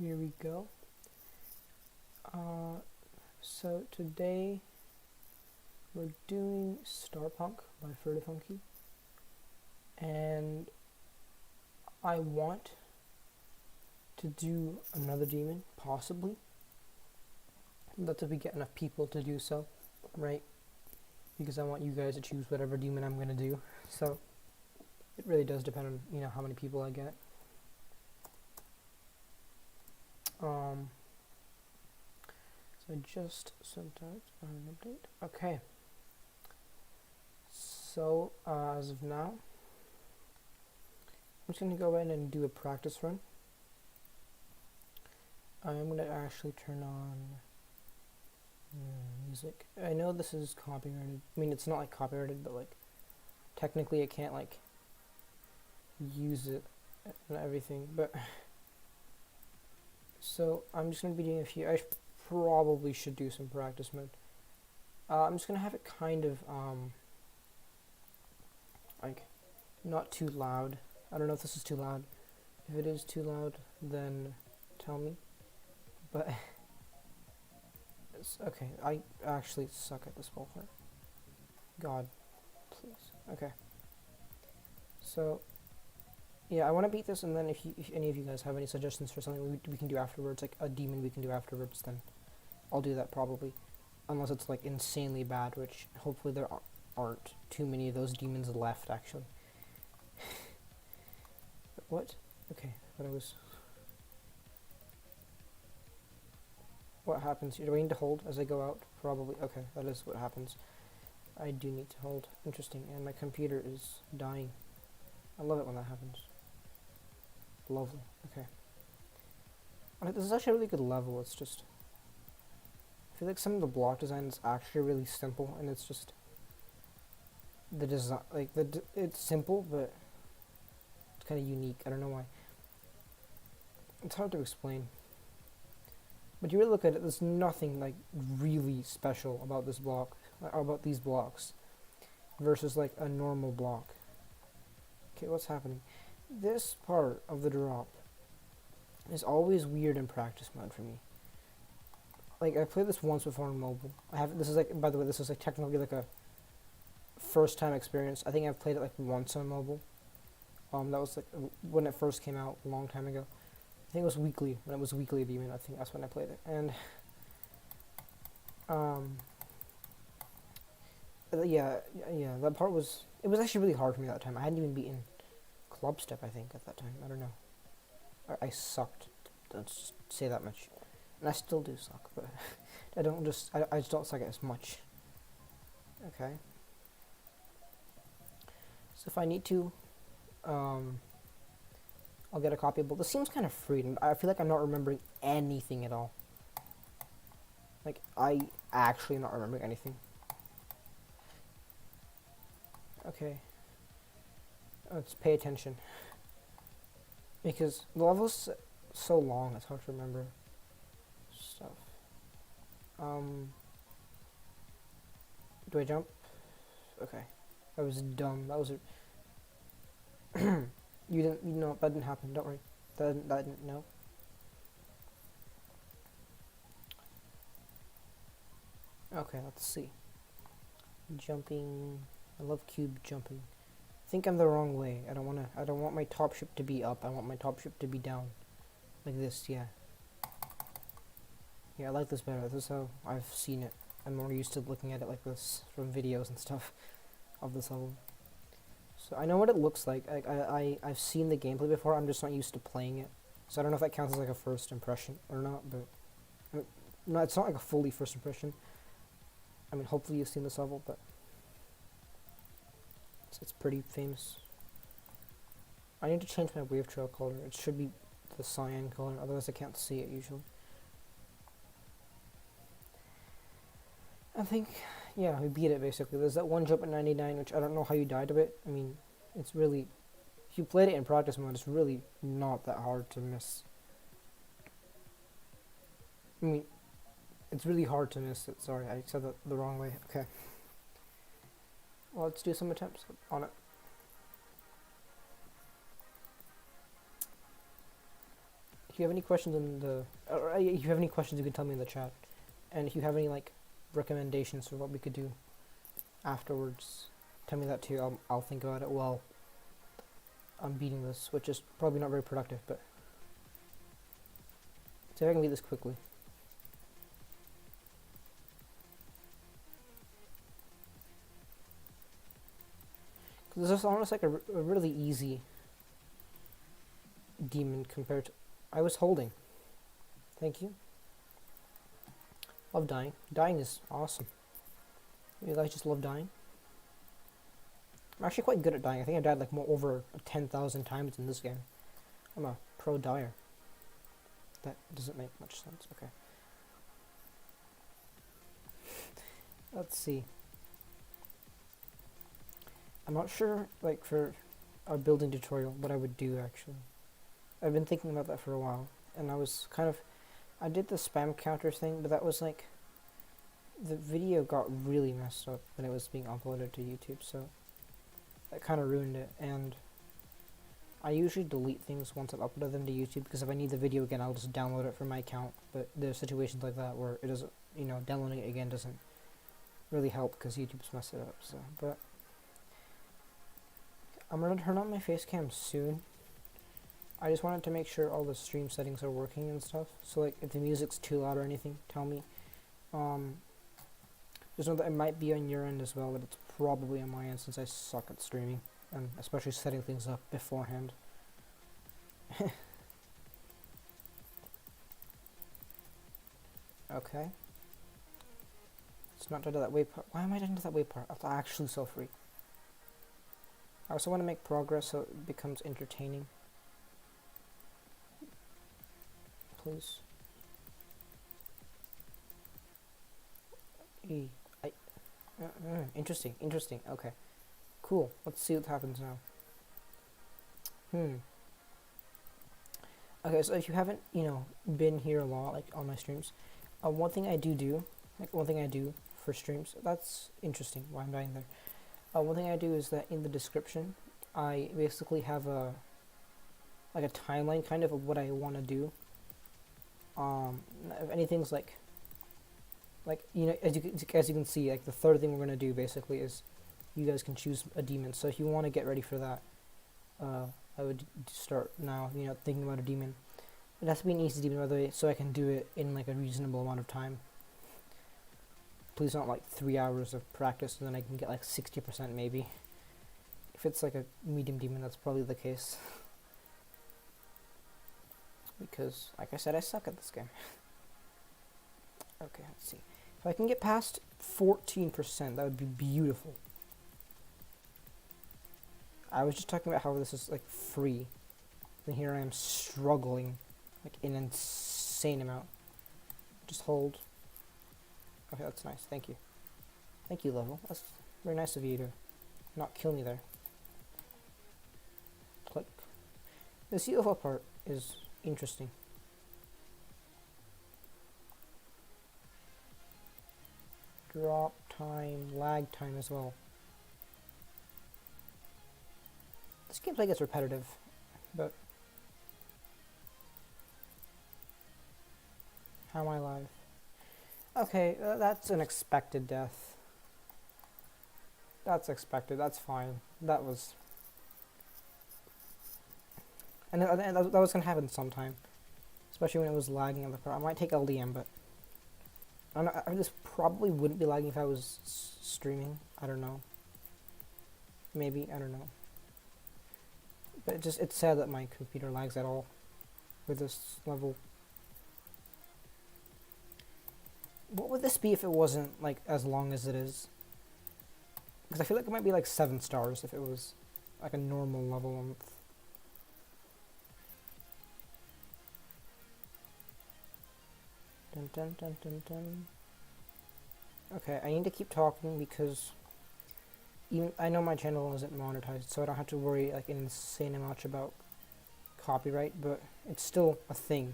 Here we go. So today we're doing Starpunk by Ferdefunky, and I want to do another demon, possibly. That's if we get enough people to do so, right? Because I want you guys to choose whatever demon I'm gonna do. So it really does depend on how many people I get. So I just sent out an update. Okay. So as of now, I'm just gonna go in and do a practice run. I'm gonna actually turn on music. I know this is copyrighted. I mean, it's not like copyrighted, but like technically I can't like use it and everything. But so I'm just gonna be doing a few. I probably should do some practice mode. I'm just gonna have it kind of like not too loud. I don't know if this is too loud. If it is too loud, then tell me. But it's okay. I actually suck at this ballpark. God, please. Okay. So yeah, I want to beat this, and then if any of you guys have any suggestions for something we can do afterwards, like a demon we can do afterwards, then I'll do that probably. Unless it's like insanely bad, which hopefully there aren't too many of those demons left, actually. What? Okay, but I was... What happens? Do I need to hold as I go out? Probably. Okay, that is what happens. I do need to hold. Interesting. And my computer is dying. I love it when that happens. Lovely. Okay. This is actually a really good level. It's just... I feel like some of the block design is actually really simple, and it's just... The design... Like, it's simple, but... It's kind of unique. I don't know why. It's hard to explain. But you really look at it, there's nothing like really special about this block, or about these blocks, versus like a normal block. Okay, what's happening? This part of the drop is always weird in practice mode for me. Like, I played this once before on mobile. This is like, by the way, this is like technically like a first time experience. I think I've played it like once on mobile. That was like when it first came out a long time ago. I think it was weekly, when it was weekly demon. I think that's when I played it. And yeah, that part was, it was actually really hard for me that time. I hadn't even beaten club step, I think, at that time. I don't know. I sucked. Let's just say that much. And I still do suck, but I just don't suck as much. Okay. So if I need to, I'll get a copy, but this seems kind of free. I feel like I'm not remembering anything at all. Like, I actually am not remembering anything. Okay. Let's pay attention. Because the level's so long, it's hard to remember stuff. Do I jump? Okay. That was dumb. That was a... that didn't happen, don't worry. That didn't, no. Okay, let's see. Jumping, I love cube jumping. I think I'm the wrong way. I don't want my top ship to be up, I want my top ship to be down. Like this, yeah. Yeah, I like this better. This is how I've seen it. I'm more used to looking at it like this from videos and stuff of this level. So I know what it looks like. I've seen the gameplay before. I'm just not used to playing it. So I don't know if that counts as like a first impression or not. But I mean, no, it's not like a fully first impression. I mean, hopefully you've seen this level, but it's pretty famous. I need to change my wave trail color. It should be the cyan color. Otherwise, I can't see it usually. I think, yeah, we beat it basically. There's that one jump at 99, which I don't know how you died of it. I mean, it's really, if you played it in practice mode, it's really not that hard to miss. I mean, it's really hard to miss it. Sorry, I said that the wrong way. Okay. Well, let's do some attempts on it. if you have any questions in the, or if you have any questions, you can tell me in the chat. And if you have any like recommendations for what we could do afterwards, tell me that too. I'll think about it while I'm beating this, which is probably not very productive, but see if I can beat this quickly. Because this is almost like a really easy demon compared to... I was holding. Thank you. Love dying. Dying is awesome. You guys just love dying? I'm actually quite good at dying. I think I died like over 10,000 times in this game. I'm a pro dyer. That doesn't make much sense. Okay. Let's see. I'm not sure, like, for a building tutorial, what I would do, actually. I've been thinking about that for a while, and I was kind of... I did the spam counter thing, but that was, like... The video got really messed up when it was being uploaded to YouTube, so... That kind of ruined it, and... I usually delete things once I've uploaded them to YouTube, because if I need the video again, I'll just download it from my account, but there's situations like that where it doesn't... You know, downloading it again doesn't really help, because YouTube's messed it up, so... But... I'm gonna turn on my face cam soon. I just wanted to make sure all the stream settings are working and stuff. So like if the music's too loud or anything, tell me. Just know that it might be on your end as well, but it's probably on my end since I suck at streaming. And especially setting things up beforehand. Okay. Let's not do that way part. Why am I doing that way part? That's actually so free. I also want to make progress so it becomes entertaining. Please. Interesting, interesting. Okay. Cool. Let's see what happens now. Okay, so if you haven't, been here a lot, like on my streams, one thing I do for streams, that's interesting why I'm dying there. One thing I do is that in the description, I basically have a timeline kind of what I want to do. If anything's like as you can see, like the third thing we're gonna do basically is you guys can choose a demon. So if you want to get ready for that, I would start now. Thinking about a demon. It has to be an easy demon, by the way, so I can do it in like a reasonable amount of time. Please not like 3 hours of practice and then I can get like 60% maybe. If it's like a medium demon, that's probably the case. Because, like I said, I suck at this game. Okay, let's see. If I can get past 14%, that would be beautiful. I was just talking about how this is like free. And here I am struggling like an insane amount. Just hold. Okay, that's nice. Thank you. Thank you, level. That's very nice of you to not kill me there. Click. The UFO part is interesting. Drop time, lag time as well. This gameplay gets repetitive, but how am I alive? Okay, that's an expected death. That's expected, that's fine. That was... And that was gonna happen sometime. Especially when it was lagging on the part. I might take LDM, but... I don't know, this probably wouldn't be lagging if I was streaming. I don't know. Maybe, I don't know. But it's sad that my computer lags at all with this level. What would this be if it wasn't like as long as it is? Because I feel like it might be like 7 stars if it was like a normal level length. Dun dun dun dun dun. Okay, I need to keep talking because I know my channel isn't monetized, so I don't have to worry like an insane amount about copyright, but it's still a thing.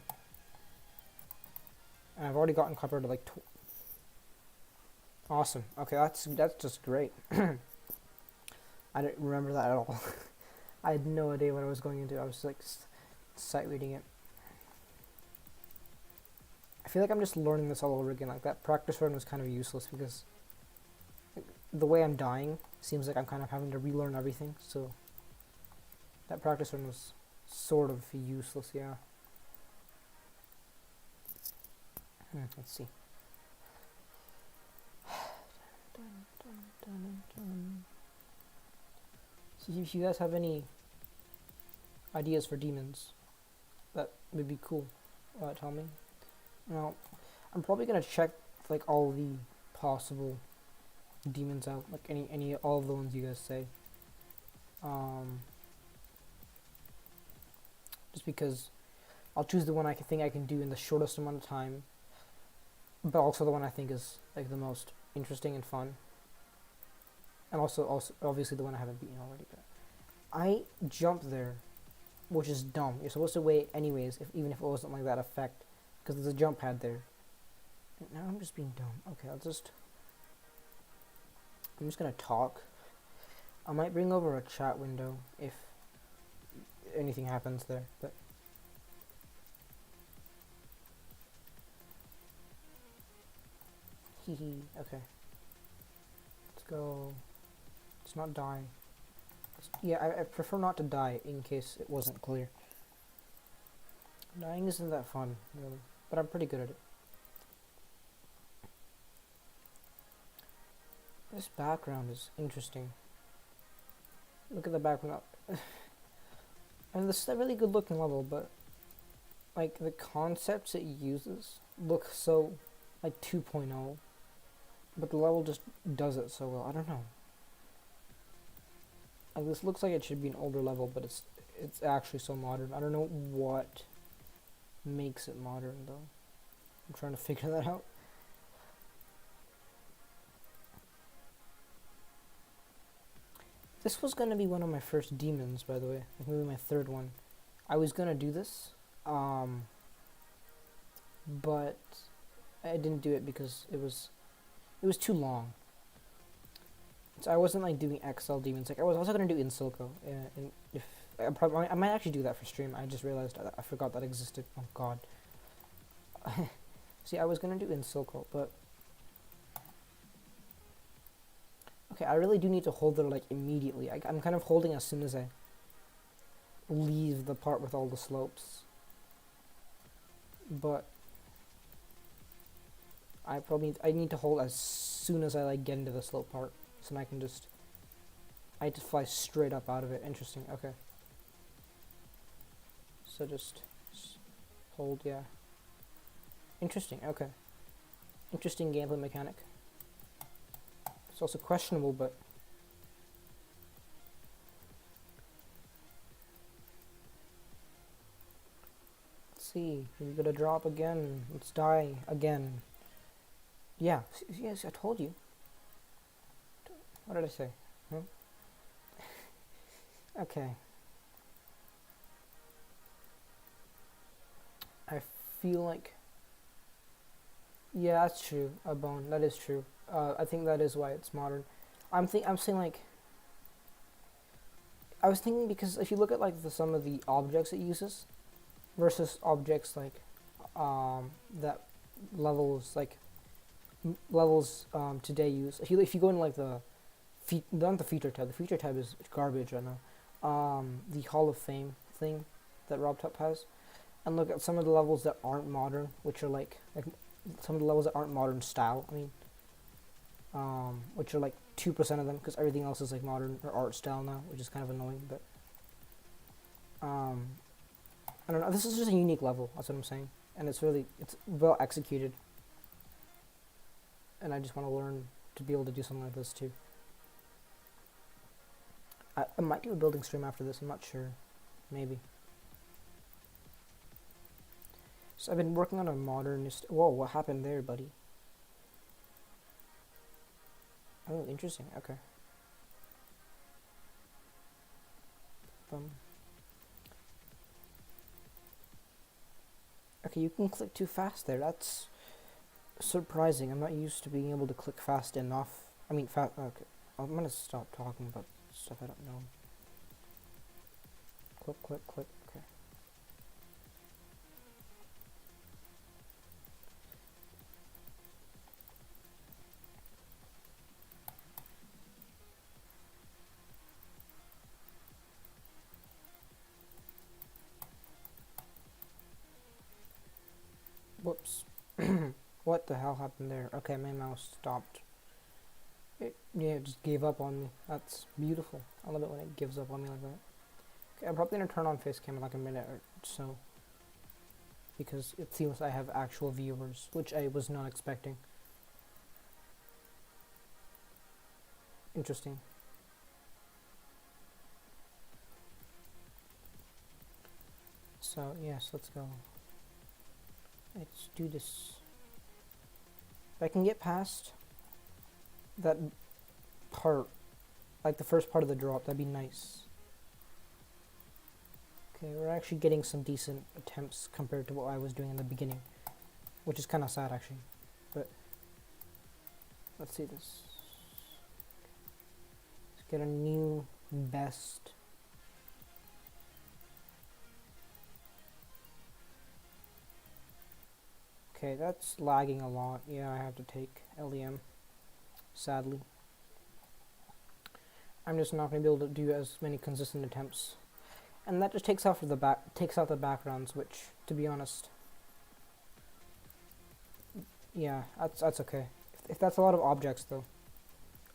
And I've already gotten copyrighted like awesome. Okay, that's just great. I didn't remember that at all. I had no idea what I was going into. I was like sight reading it. I feel like I'm just learning this all over again. Like, that practice run was kind of useless because the way I'm dying seems like I'm kind of having to relearn everything, so that practice run was sort of useless, yeah. Let's see. So if you guys have any ideas for demons, that would be cool. Tell me. Now, I'm probably gonna check like all the possible demons out, like all of the ones you guys say. Just because I'll choose the one I think I can do in the shortest amount of time, but also the one I think is like the most interesting and fun, and also obviously the one I haven't beaten already. But I jumped there, which is dumb. You're supposed to wait anyways, even if it wasn't like that effect, because there's a jump pad there. Now I'm just being dumb. Okay, I'm just gonna talk. I might bring over a chat window if anything happens there, but okay. Let's go. Let's not die. Yeah, I prefer not to die in case it wasn't clear. Dying isn't that fun, really, but I'm pretty good at it. This background is interesting. Look at the background. And this is a really good looking level, but like the concepts it uses look so like 2.0, but the level just does it so well. I don't know. Like, this looks like it should be an older level, but it's actually so modern. I don't know what makes it modern though. I'm trying to figure that out. This was gonna be one of my first demons, by the way. Like maybe my third one. I was gonna do this, but I didn't do it because it was too long. So I wasn't like doing XL demons. Like I was also gonna do in silico, and if I might actually do that for stream. I just realized I forgot that existed. Oh god. See, I was gonna do in silico, but okay, I really do need to hold it like immediately. I'm kind of holding as soon as I leave the part with all the slopes. But I need to hold as soon as I like get into the slope part, so I can just fly straight up out of it. Interesting. Okay. So just hold, yeah. Interesting. Okay. Interesting gameplay mechanic. It's also questionable, but let's see. You're gonna drop again. Let's die again. Yeah. Yes, I told you. What did I say? Huh? Okay. I feel like. Yeah, that's true. A bone. That is true. I think that is why it's modern. I'm saying like. I was thinking because if you look at like some of the objects it uses, versus objects like, that levels today use. If you go in like not the feature tab. The feature tab is garbage right now. The Hall of Fame thing that RobTop has, and look at some of the levels that aren't modern, which are like some of the levels that aren't modern style. I mean, which are like 2% of them, because everything else is like modern or art style now, which is kind of annoying. But I don't know. This is just a unique level. That's what I'm saying, and it's well executed. And I just want to learn to be able to do something like this too. I might do a building stream after this. I'm not sure. Maybe. So I've been working on a modernist. Whoa, what happened there, buddy? Oh, interesting. Okay. Okay, you can click too fast there. That's surprising. I'm not used to being able to click fast enough. I mean, fast. Okay, I'm gonna stop talking about stuff I don't know. Click, click, click. Okay. What the hell happened there? Okay, my mouse stopped. It just gave up on me. That's beautiful. I love it when it gives up on me like that. Okay, I'm probably gonna turn on facecam in like a minute or so, because it seems I have actual viewers, which I was not expecting. Interesting. So, yes, let's go. Let's do this. If I can get past that part, like the first part of the drop, that'd be nice. Okay, we're actually getting some decent attempts compared to what I was doing in the beginning, which is kind of sad actually, but let's see this. Let's get a new best. Okay, that's lagging a lot. Yeah, I have to take LEM, sadly. I'm just not going to be able to do as many consistent attempts. And that just takes out the backgrounds, which, to be honest, yeah, that's okay. If that's a lot of objects, though,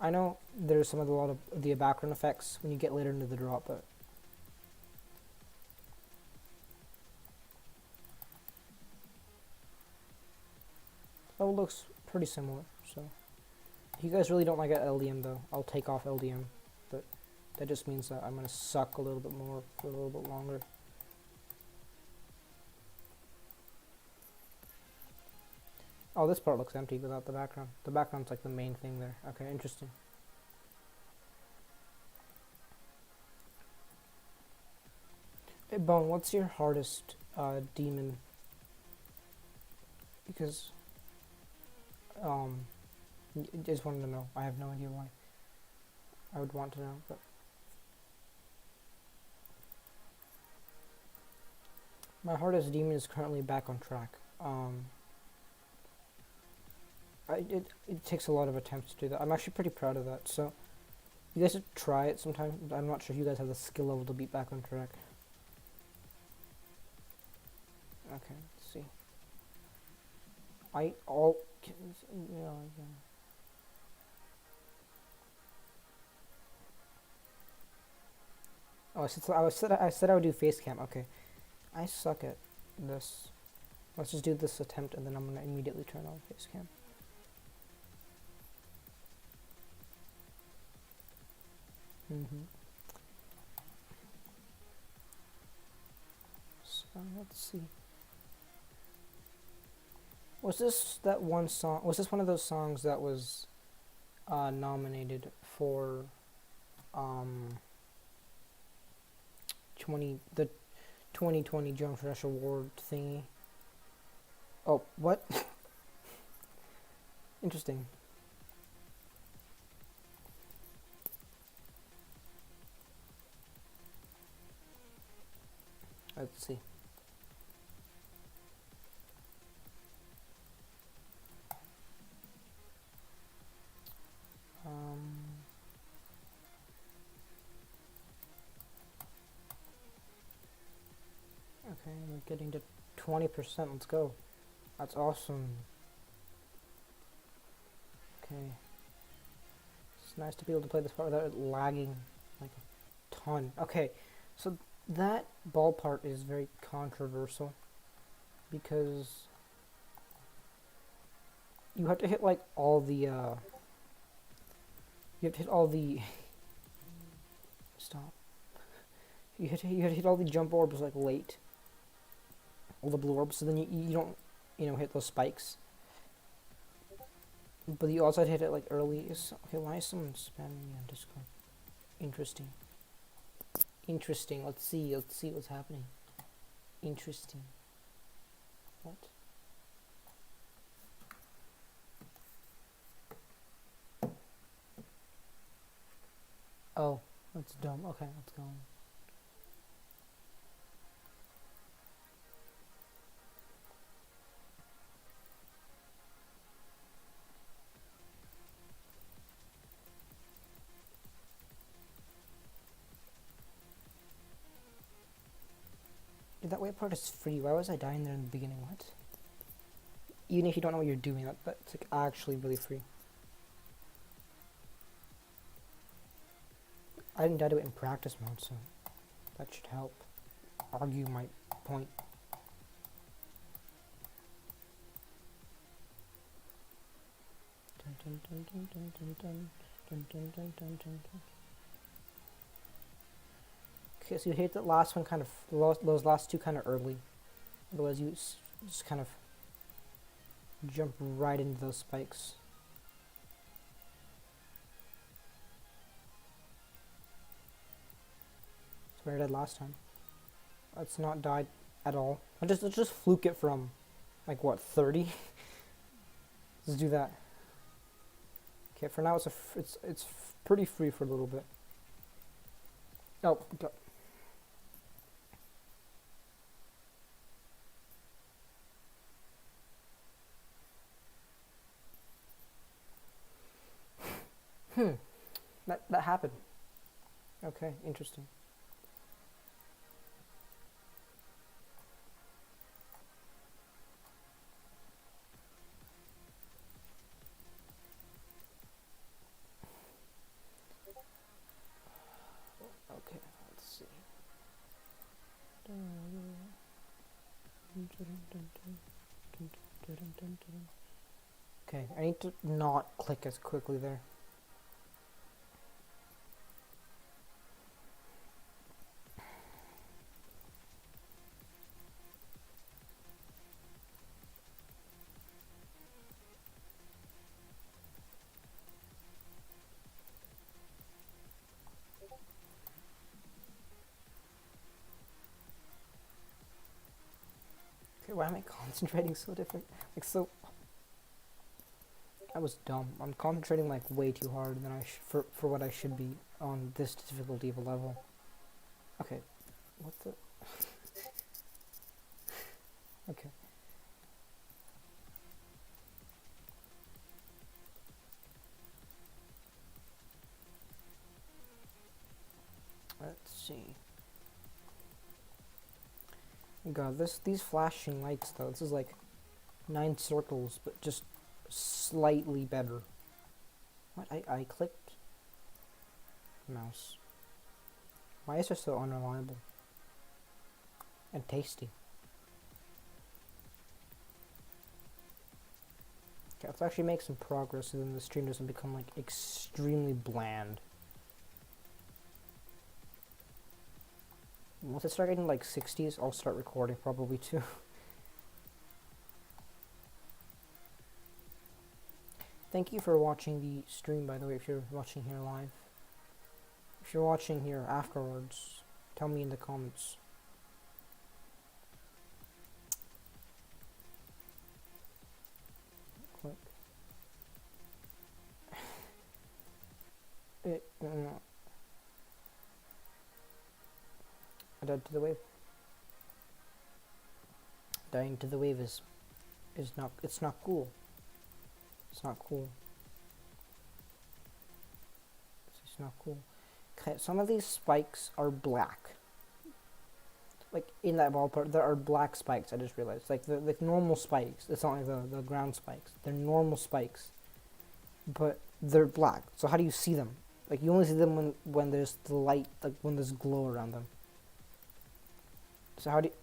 I know there's a lot of the background effects when you get later into the drop, but it looks pretty similar. So, if you guys really don't like LDM, though, I'll take off LDM, but that just means that I'm gonna suck a little bit more for a little bit longer. Oh, this part looks empty without the background. The background's like the main thing there. Okay, interesting. Hey, Bone, what's your hardest demon? Because, I just wanted to know. I have no idea why. I would want to know, but... My hardest demon is currently back on track. It takes a lot of attempts to do that. I'm actually pretty proud of that. So, you guys should try it sometime. I'm not sure if you guys have the skill level to be back on track. Okay, let's see. Oh, I said I would do face cam. Okay, I suck at this. Let's just do this attempt, and then I'm gonna immediately turn on face cam. So let's see. Was this that one song? Was this one of those songs that was nominated for the 2020 Joan Fresh Award thingy? Oh, what? Interesting. Let's see. Okay, we're getting to 20%. Let's go. That's awesome. Okay. It's nice to be able to play this part without it lagging like a ton. Okay, so that ball part is very controversial because you have to hit like all the you have to hit all the stop. You have to hit all the jump orbs like late. All the blue orbs, so then you don't hit those spikes. But you also hit it like early. Okay, why is someone spamming me on Discord? Interesting. Interesting. Let's see what's happening. Interesting. What? Oh, that's dumb. Okay, let's go on. Dude, that white part is free. Why was I dying there in the beginning? What? even if you don't know what you're doing, that's like actually really free. I didn't do it in practice mode, so that should help argue my point. Okay, so you hit that last one kind of, those last two kind of early. Otherwise you just kind of jump right into those spikes. That's where I did last time. Let's not die at all. Let's just fluke it from, like, what, 30? Let's do that. Okay, for now it's pretty free for a little bit. Oh, God. That happened. Okay, interesting. Okay, let's see. Okay, I need to not click as quickly there. Okay, why am I concentrating so different? Like, so... I was dumb. I'm concentrating like way too hard than for what I should be on this difficulty of a level. Okay, what the... Okay. Let's see. God, these flashing lights though, this is like 9 circles, but just slightly better. What? I clicked mouse. Why is it so unreliable? And tasty. Okay, let's actually make some progress so then the stream doesn't become like extremely bland. Once I start getting like 60s, I'll start recording probably too. Thank you for watching the stream, by the way, if you're watching here live. If you're watching here afterwards, tell me in the comments. Click. I died to the wave. Dying to the wave is not, it's not cool. It's not cool. It's not cool. Okay, some of these spikes are black. Like in that ballpark, there are black spikes. I just realized, like the normal spikes. It's not like the ground spikes. They're normal spikes, but they're black. So how do you see them? Like you only see them when there's the light, like when there's glow around them. So how do you...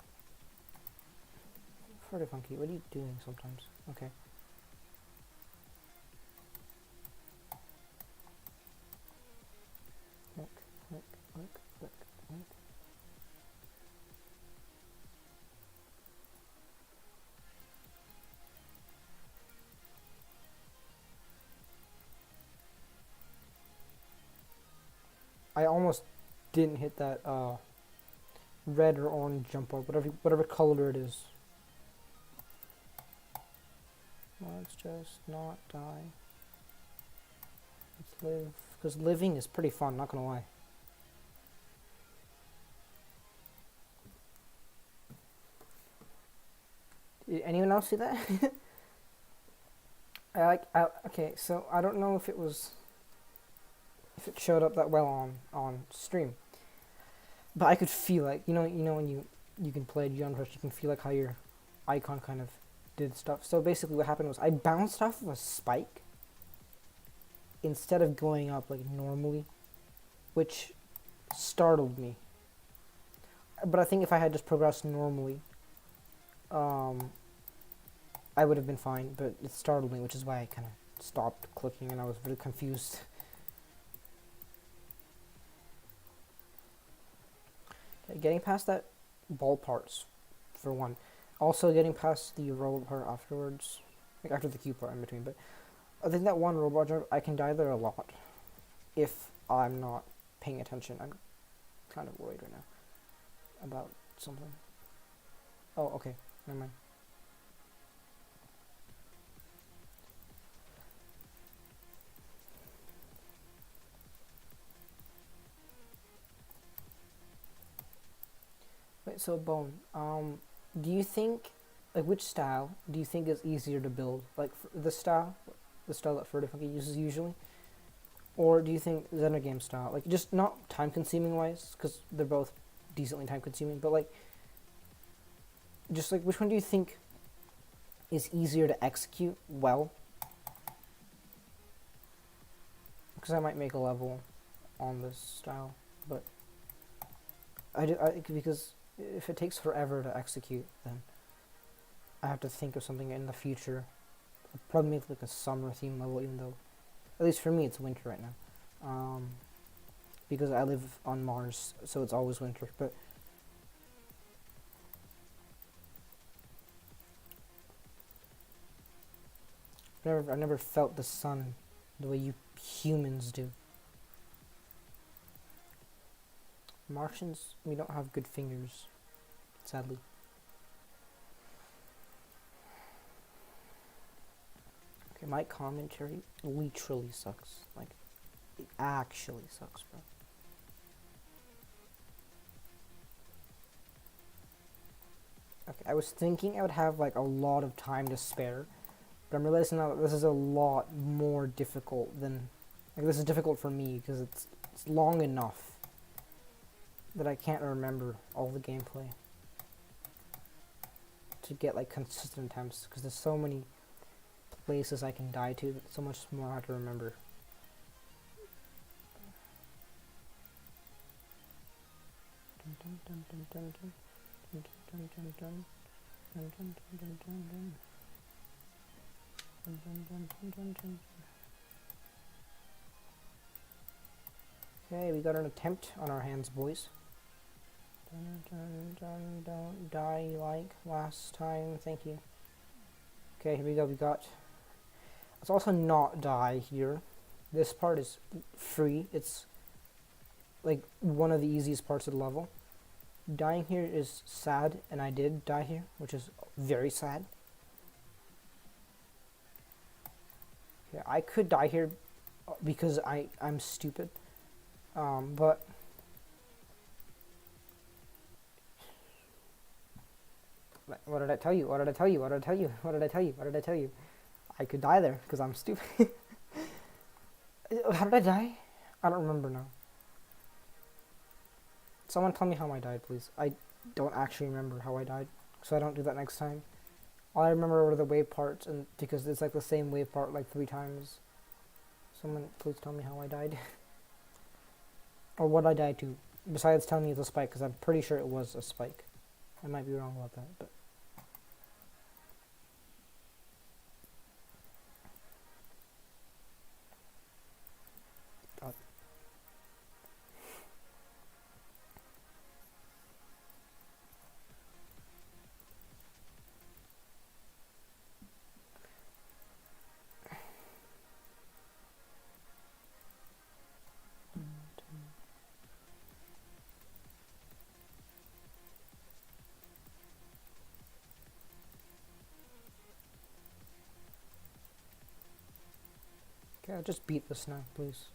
Ferdefunky, what are you doing sometimes? Okay. Look. I almost didn't hit that red or orange jump up, whatever color it is. Let's just not die. Let's live, because living is pretty fun, not gonna lie. Did anyone else see that? Okay, so I don't know if it showed up that well on stream, but I could feel like, you know when you can play Geometry, you can feel like how your icon kind of did stuff. So basically what happened was I bounced off of a spike instead of going up like normally, which startled me. But I think if I had just progressed normally, I would have been fine, but it startled me, which is why I kind of stopped clicking and I was really confused. Okay, getting past that ball parts, for one. Also getting past the robot part afterwards, like after the cube part in between, but I think that one robot jump, I can die there a lot if I'm not paying attention. I'm kind of worried right now about something. Oh, okay, never mind. Wait, so Bone, do you think, like, which style do you think is easier to build? Like, the style that Ferdefunky uses usually? Or do you think Game style? Like, just not time-consuming wise, because they're both decently time-consuming, but, like, just, like, which one do you think is easier to execute well? Because I might make a level on this style, but because if it takes forever to execute, then I have to think of something in the future. I'll probably make like a summer theme level, even though, at least for me, it's winter right now. Because I live on Mars, so it's always winter. But I never felt the sun the way you humans do. Martians, we don't have good fingers, sadly. Okay, my commentary literally sucks. Like, it actually sucks, bro. Okay, I was thinking I would have like a lot of time to spare, but I'm realizing now that this is a lot more difficult than, like, this is difficult for me because it's long enough that I can't remember all the gameplay to get like consistent attempts, because there's so many places I can die to, so much more I have to remember. Okay, we got an attempt on our hands, boys. Don't die like last time, thank you. Okay, here we go, we got... Let's also not die here. This part is free, it's like one of the easiest parts of the level. Dying here is sad, and I did die here, which is very sad. Yeah, I could die here because I'm stupid, but what did I tell you? What did I tell you? What did I tell you? What did I tell you? What did I tell you? I could die there because I'm stupid. How did I die? I don't remember now. Someone tell me how I died, please. I don't actually remember how I died, so I don't do that next time. All I remember were the wave parts, and because it's like the same wave part like 3 times. Someone please tell me how I died. Or what I died to, besides telling me it's a spike, because I'm pretty sure it was a spike. I might be wrong about that, but... Okay, I'll just beat this now, please.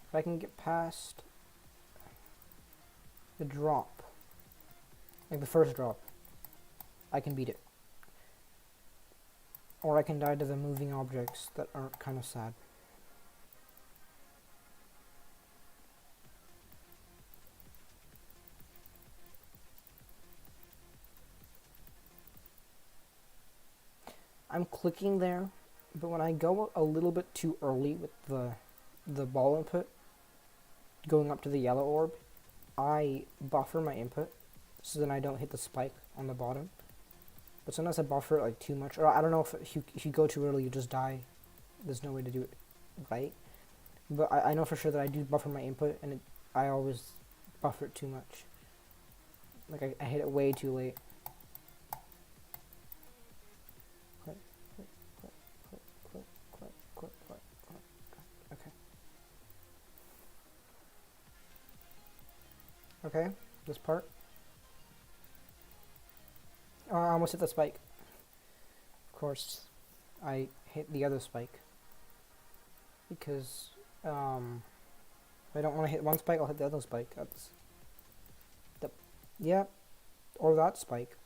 If I can get past the drop, like the first drop, I can beat it. Or I can die to the moving objects that are kind of sad. I'm clicking there, but when I go a little bit too early with the ball input, going up to the yellow orb, I buffer my input, so then I don't hit the spike on the bottom. But sometimes I buffer it like too much, or I don't know if you go too early, you just die. There's no way to do it right. But I know for sure that I do buffer my input, and I always buffer it too much. Like I hit it way too late. Okay. Okay, this part. Oh, I almost hit the spike. Of course, I hit the other spike. Because, if I don't want to hit one spike, I'll hit the other spike. That's... Yeah, or that spike.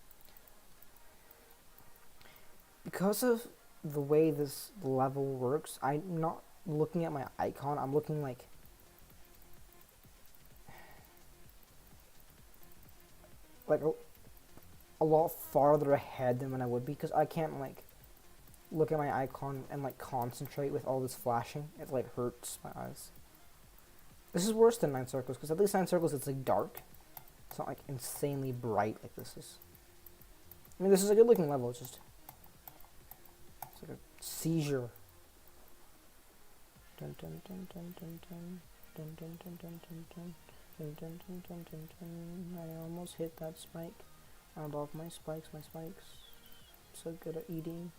Because of the way this level works, I'm not looking at my icon, I'm looking like... like a lot farther ahead than when I would be, because I can't like look at my icon and like concentrate with all this flashing. It like hurts my eyes. This is worse than 9 circles, because at least 9 circles it's like dark. It's not like insanely bright like this is. I mean, this is a good looking level, it's just... it's like a seizure. Dun dun dun dun dun dun dun dun dun dun dun dun. Dun, dun, dun, dun, dun, dun. I almost hit that spike. I love my spikes, I'm so good at eating.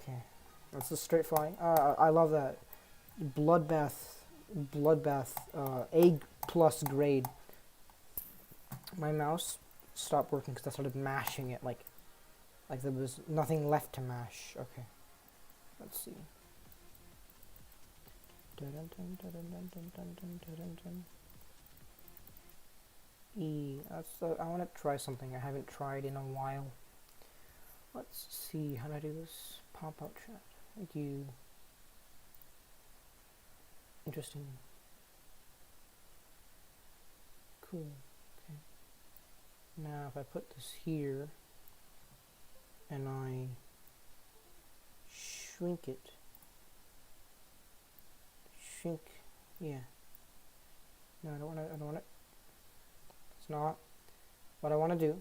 Okay, that's a straight flying. I love that. Bloodbath, A plus grade. My mouse stopped working because I started mashing it like there was nothing left to mash. Okay, let's see. E. I want to try something I haven't tried in a while. Let's see how do I do this. Pop out chat. Thank you. Interesting. Cool. Okay. Now if I put this here and I shrink it. Yeah. No, I don't want it. It's not what I want to do.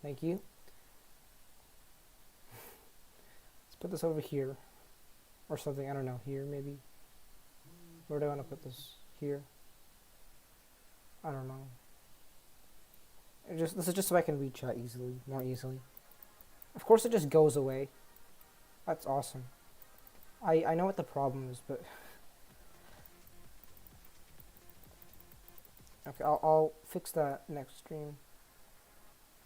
Thank you. Let's put this over here. Or something, I don't know, here maybe. Where do I want to put this? Here? I don't know. This is just so I can read chat more easily. Of course it just goes away. That's awesome. I know what the problem is, but... Okay, I'll fix that next stream.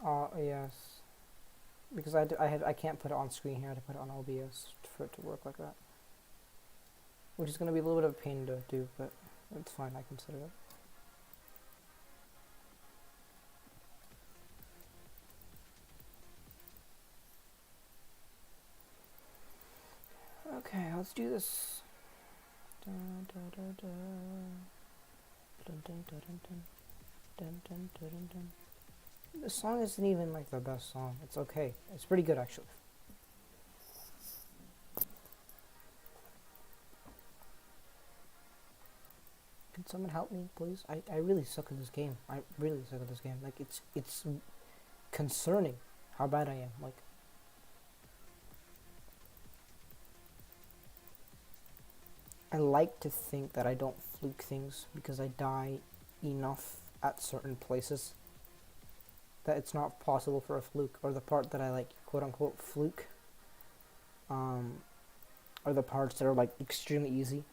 Yes. Because I can't put it on screen here, I have to put it on OBS for it to work like that. Which is going to be a little bit of a pain to do, but it's fine, I consider it. Okay, let's do this. Dun, dun, dun, dun. Dun, dun, dun, dun, dun. Dun, dun, dun, dun, dun. This song isn't even like the best song. It's okay. It's pretty good actually. Can someone help me, please? I really suck at this game. I really suck at this game. Like it's concerning how bad I am. Like I like to think that I don't fluke things because I die enough at certain places that it's not possible for a fluke, or the part that I like quote unquote fluke are the parts that are like extremely easy,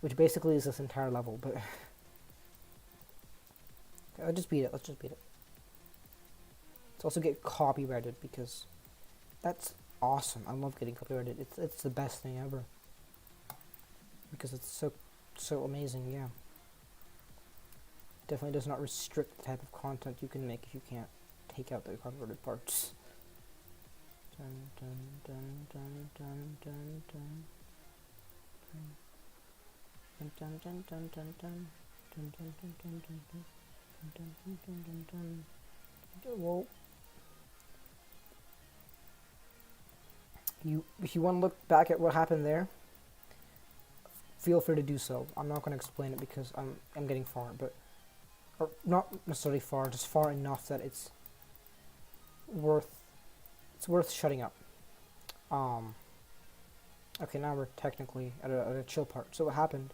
which basically is this entire level, but let's just beat it. Let's also get copyrighted because that's awesome. I love getting copyrighted. It's the best thing ever. Because it's so amazing, yeah. Definitely does not restrict the type of content you can make if you can't take out the copyrighted parts. Dun dun dun dun dun dun dun. Dun dun dun dun dun dun. Dun dun dun dun dun dun. Dun dun dun dun dun. Whoa. if you want to look back at what happened there, feel free to do so. I'm not going to explain it because I'm getting far, but or not necessarily far, just far enough that it's worth shutting up. Okay, now we're technically at a chill part. So what happened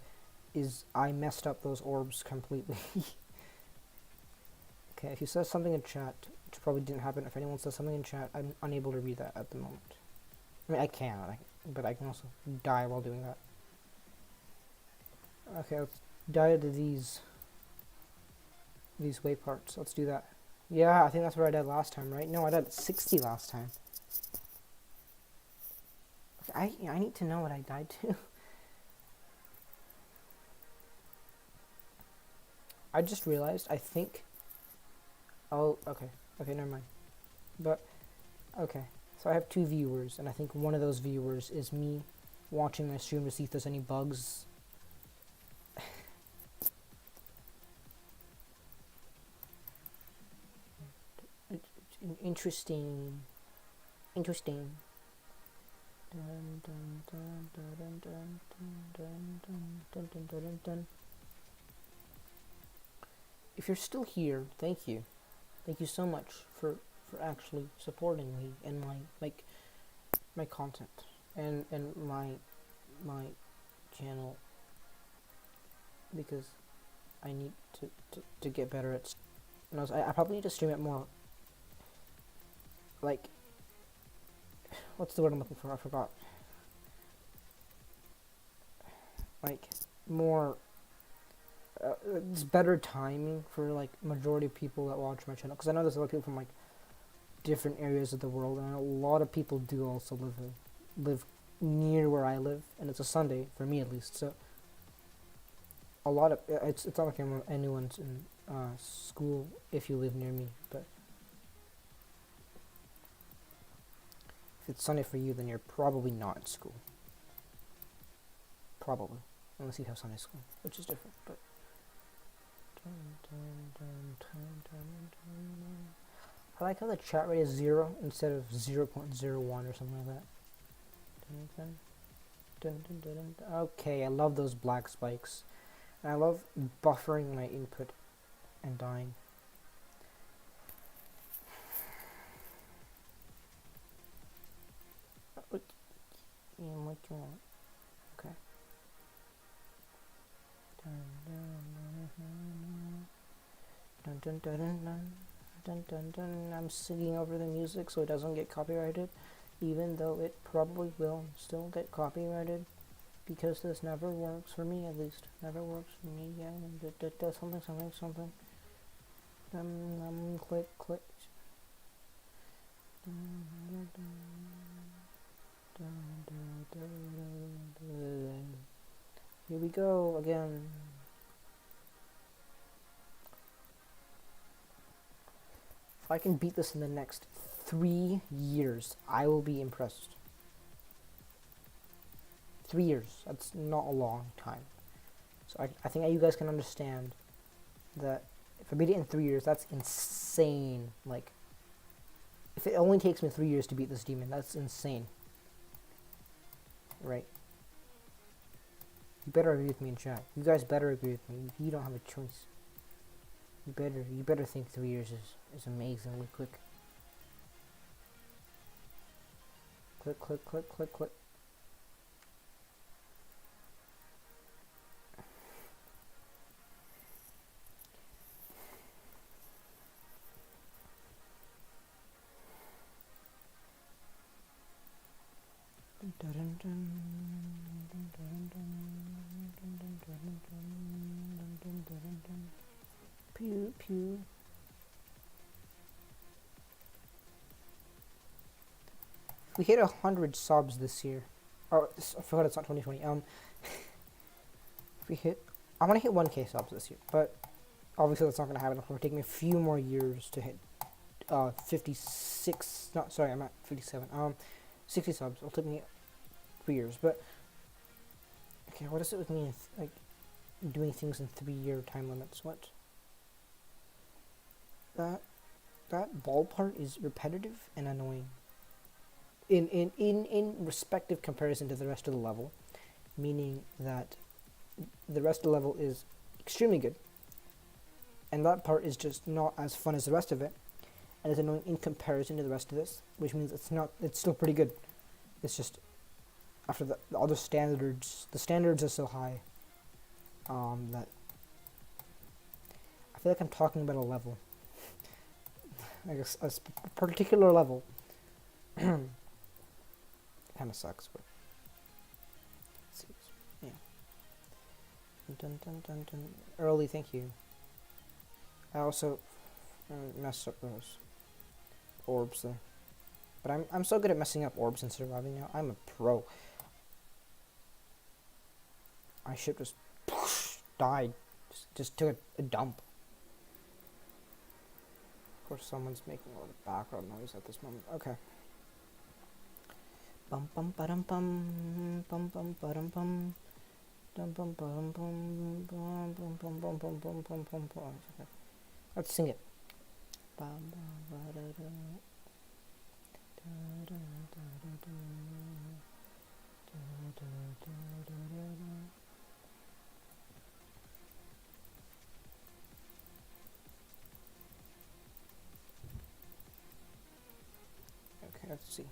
is I messed up those orbs completely. Okay, if you said something in chat, which probably didn't happen. If anyone says something in chat, I'm unable to read that at the moment. I mean, I can, but I can also die while doing that. Okay, let's dive to these way parts. Let's do that. Yeah, I think that's where I died last time, right? No, I died at 60 last time. Okay, I need to know what I died to. I just realized, I think... Oh, okay. Okay, never mind. But, okay. So I have 2 viewers, and I think one of those viewers is me watching my stream to see if there's any bugs. Interesting. Interesting. Dun, dun, dun, dun, dun, dun, dun, dun, dun, dun, dun. If you're still here, thank you. Thank you so much for actually supporting me and my content and my channel, because I need to get better at. I probably need to stream it more. Like, what's the word I'm looking for? I forgot. Like, more. It's better timing for like majority of people that watch my channel, because I know there's a lot of people from like different areas of the world, and a lot of people do also live near where I live, and it's a Sunday for me at least. So a lot of it's not like anyone's in school if you live near me, but if it's Sunday for you, then you're probably not in school. Probably, unless you have Sunday school, which is different, but. I like how the chat rate is 0 instead of 0.01 or something like that. Okay, I love those black spikes. And I love buffering my input and dying. What you want? Okay. Dun dun dun dun dun dun dun. I'm singing over the music so it doesn't get copyrighted, even though it probably will still get copyrighted, because this never works for me, at least. Never works for me. Yeah, does something. Click. Here we go again. If I can beat this in the next 3 years, I will be impressed. 3 years, that's not a long time. So I think you guys can understand that if I beat it in 3 years, that's insane. Like, if it only takes me 3 years to beat this demon, that's insane. Right? You better agree with me in chat. You guys better agree with me. You don't have a choice. You better think 3 years is amazingly quick. Click. Pew. We hit 100 subs this year. Oh, I forgot it's not 2020. If we hit, I want to hit 1K subs this year, but obviously that's not going to happen. It'll take me a few more years to hit 56. No, sorry, I'm at 57. 60 subs. It'll take me 3 years, but okay. What is it with me like doing things in 3-year time limits? What? That ball part is repetitive and annoying. in respective comparison to the rest of the level, meaning that the rest of the level is extremely good, and that part is just not as fun as the rest of it, and it's annoying in comparison to the rest of this, which means it's still pretty good. It's just after the other standards, the standards are so high that I feel like I'm talking about a level, like a particular level. Kind of sucks, but yeah. Dun, dun, dun, dun. Early, thank you. I also messed up those orbs there, but I'm so good at messing up orbs and surviving now. I'm a pro. My ship just died. Just took a dump. Of course, someone's making a lot of background noise at this moment. Okay. Bum bum ba-dum bum bum bum ba-dum bum dum bum ba-dum bum bum bum bum bum bum bum bum bum bum. Let's sing it. Bum bum ba-da-da da da da da da da da da da. Okay, let's see.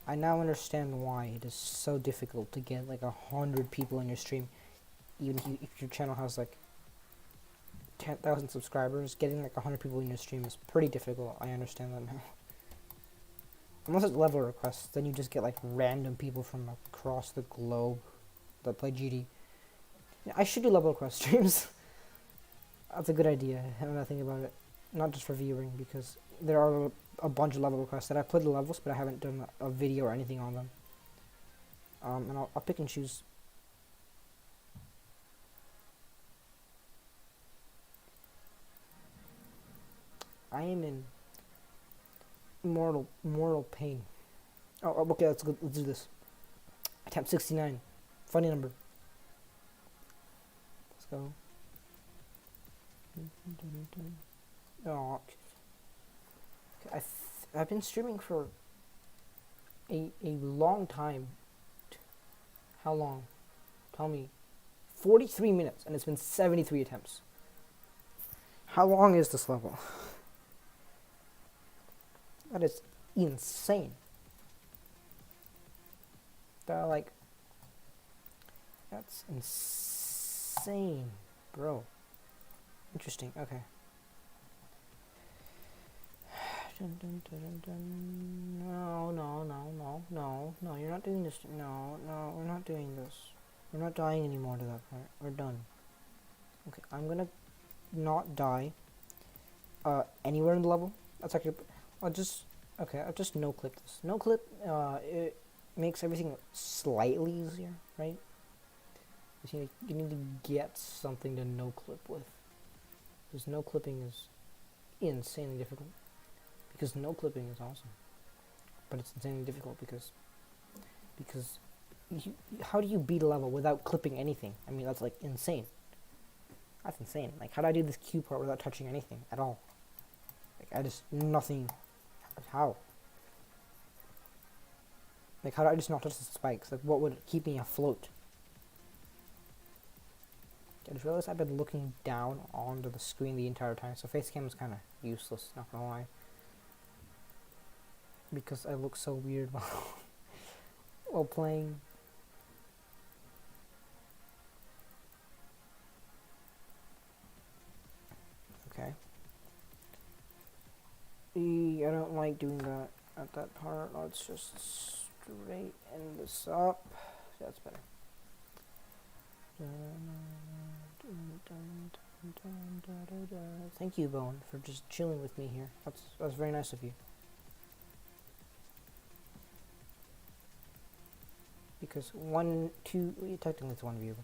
I now understand why it is so difficult to get like 100 people in your stream, even if your channel has like 10,000 subscribers. Getting like 100 people in your stream is pretty difficult. I understand that now. Unless it's level requests, then you just get like random people from across the globe that play GD. Yeah, I should do level request streams. That's a good idea. I don't know nothing about it. Not just for viewing, because there are a bunch of level requests that I played the levels, but I haven't done a video or anything on them. And I'll pick and choose. I am in mortal pain. Oh, okay, let's go. Let's do this. Attempt 69. Funny number. Let's go. Oh, I've been streaming for a long time. How long? Tell me. 43 minutes, and it's been 73 attempts. How long is this level? That is insane. They're like, that's insane, bro. Interesting. Okay. Dun, dun, dun, dun, dun. No, you're not doing this. No, we're not doing this. We're not dying anymore to that point. We're done. Okay, I'm gonna not die anywhere in the level. That's actually, I'll just no clip this. No clip, it makes everything slightly easier, right? You need to get something to no clip with. Because no clipping is insanely difficult. Because no clipping is awesome. But it's insanely difficult because how do you beat a level without clipping anything? I mean, that's like insane. That's insane. Like, how do I do this Q part without touching anything at all? Like, nothing. How? Like, how do I just not touch the spikes? Like, what would keep me afloat? I just realized I've been looking down onto the screen the entire time, so facecam is kind of useless, not gonna lie. Because I look so weird while playing. Okay. I don't like doing that at that part. Let's just straighten this up. That's better. Thank you, Bone, for just chilling with me here. That's very nice of you. Because technically it's one viewer.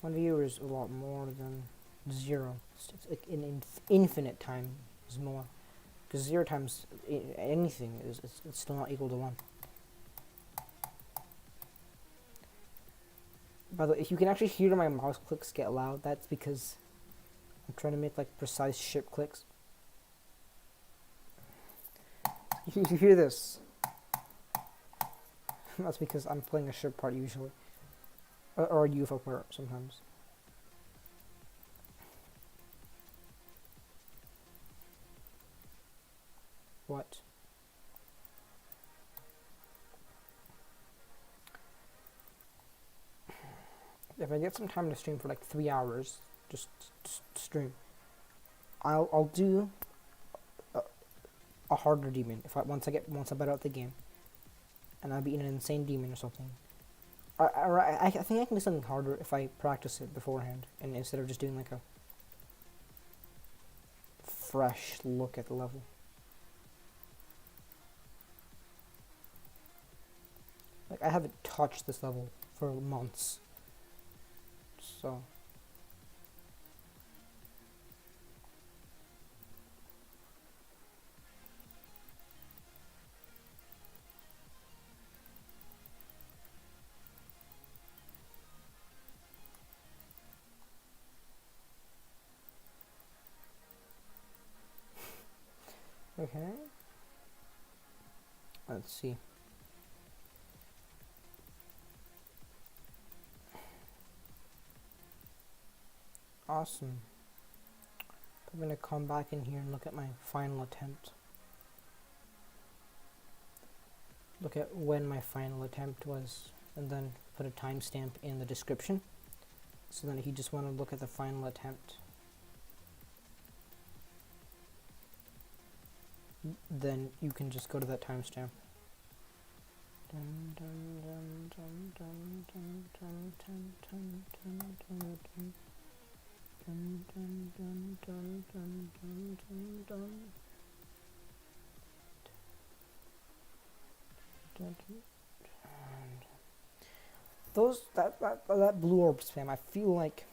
One viewer is a lot more than 0. It's like an infinite time is more. Because 0 times anything it's still not equal to 1. By the way, if you can actually hear my mouse clicks get loud, that's because I'm trying to make like precise ship clicks. You hear this? That's because I'm playing a ship part usually. Or a UFO part sometimes. What? If I get some time to stream for like 3 hours, just stream. I'll do a harder demon once I better out the game, and I'll be an insane demon or something. I think I can do something harder if I practice it beforehand, and instead of just doing like a fresh look at the level. Like, I haven't touched this level for months, so. Okay. Let's see. Awesome. I'm gonna come back in here and look at my final attempt. Look at when my final attempt was, and then put a timestamp in the description. So then if you just want to look at the final attempt, then you can just go to that timestamp. That blue orb spam, I feel like.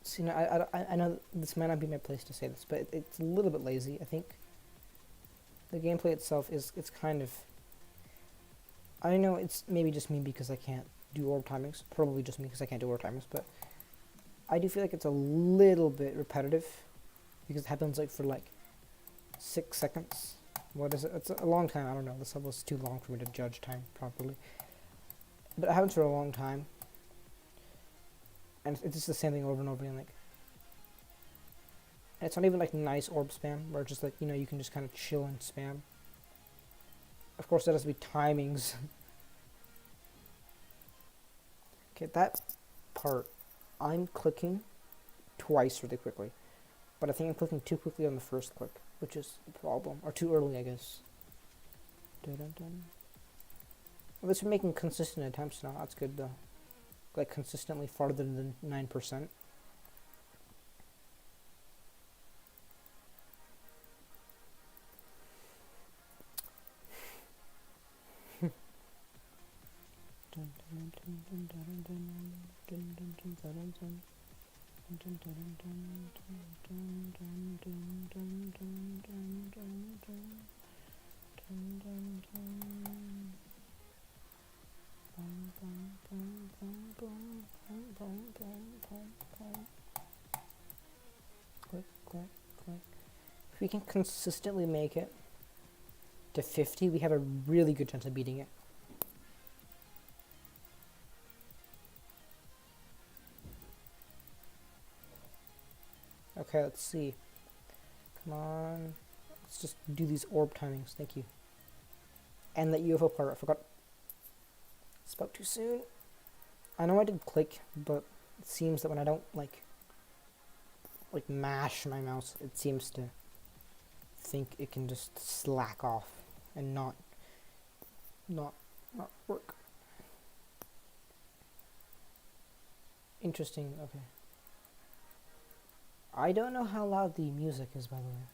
See, I know this might not be my place to say this, but it's a little bit lazy. I think the gameplay itself it's kind of. I know it's maybe just me because I can't do orb timings. Probably just me because I can't do orb timings, but I do feel like it's a little bit repetitive because it happens like for like 6 seconds. What is it? It's a long time. I don't know. This level is too long for me to judge time properly. But it happens for a long time. And it's just the same thing over and over again. Like, and it's not even like nice orb spam, where it's just like, you can just kind of chill and spam. Of course, there has to be timings. Okay, that part, I'm clicking twice really quickly. But I think I'm clicking too quickly on the first click, which is a problem. Or too early, I guess. Dun-dun-dun. At least we're making consistent attempts now. That's good, though. Like, consistently farther than 9%. Click, click, click. If we can consistently make it to 50, we have a really good chance of beating it. Okay, let's see. Come on. Let's just do these orb timings. Thank you. And that UFO part, I forgot. Spoke too soon. I know I did click, but it seems that when I don't like mash my mouse, it seems to think it can just slack off and not work. Interesting. Okay. I don't know how loud the music is, by the way.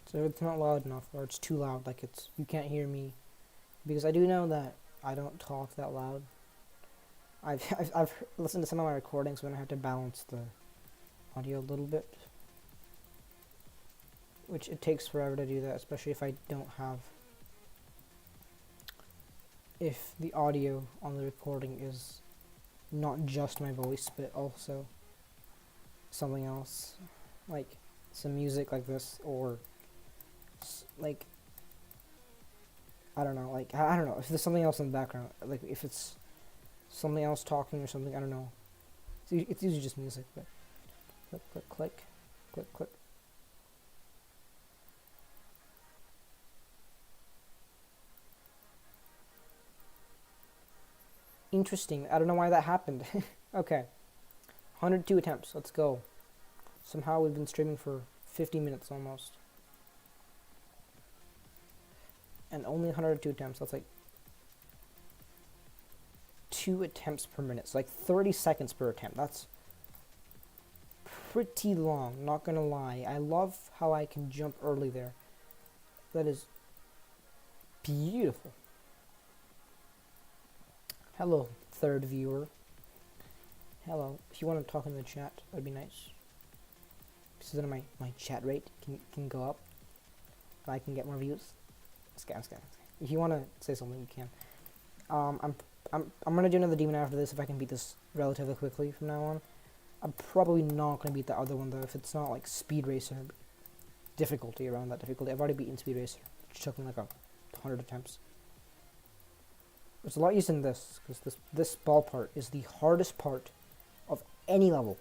So it's not loud enough, or it's too loud, like you can't hear me, because I do know that I don't talk that loud. I've listened to some of my recordings when I have to balance the audio a little bit, which it takes forever to do that, especially if I don't have. If the audio on the recording is not just my voice, but also something else, like some music like this, or like I don't know, like I don't know if there's something else in the background, like if it's something else talking or something. I don't know. It's usually just music, but click, click, click, click, click. Interesting. I don't know why that happened. Okay. 102 attempts. Let's go. Somehow we've been streaming for 50 minutes almost. And only 102 attempts. That's like 2 attempts per minute. It's like 30 seconds per attempt. That's pretty long, not gonna lie. I love how I can jump early there. That is beautiful. Hello, third viewer. Hello. If you want to talk in the chat, that'd be nice. So then my chat rate can go up. And I can get more views. Scam. If you want to say something, you can. I'm gonna do another demon after this if I can beat this relatively quickly from now on. I'm probably not gonna beat the other one though if it's not like Speed Racer difficulty around that difficulty. I've already beaten Speed Racer, which took me like 100 attempts. There's a lot used in this because this ball part is the hardest part of any level.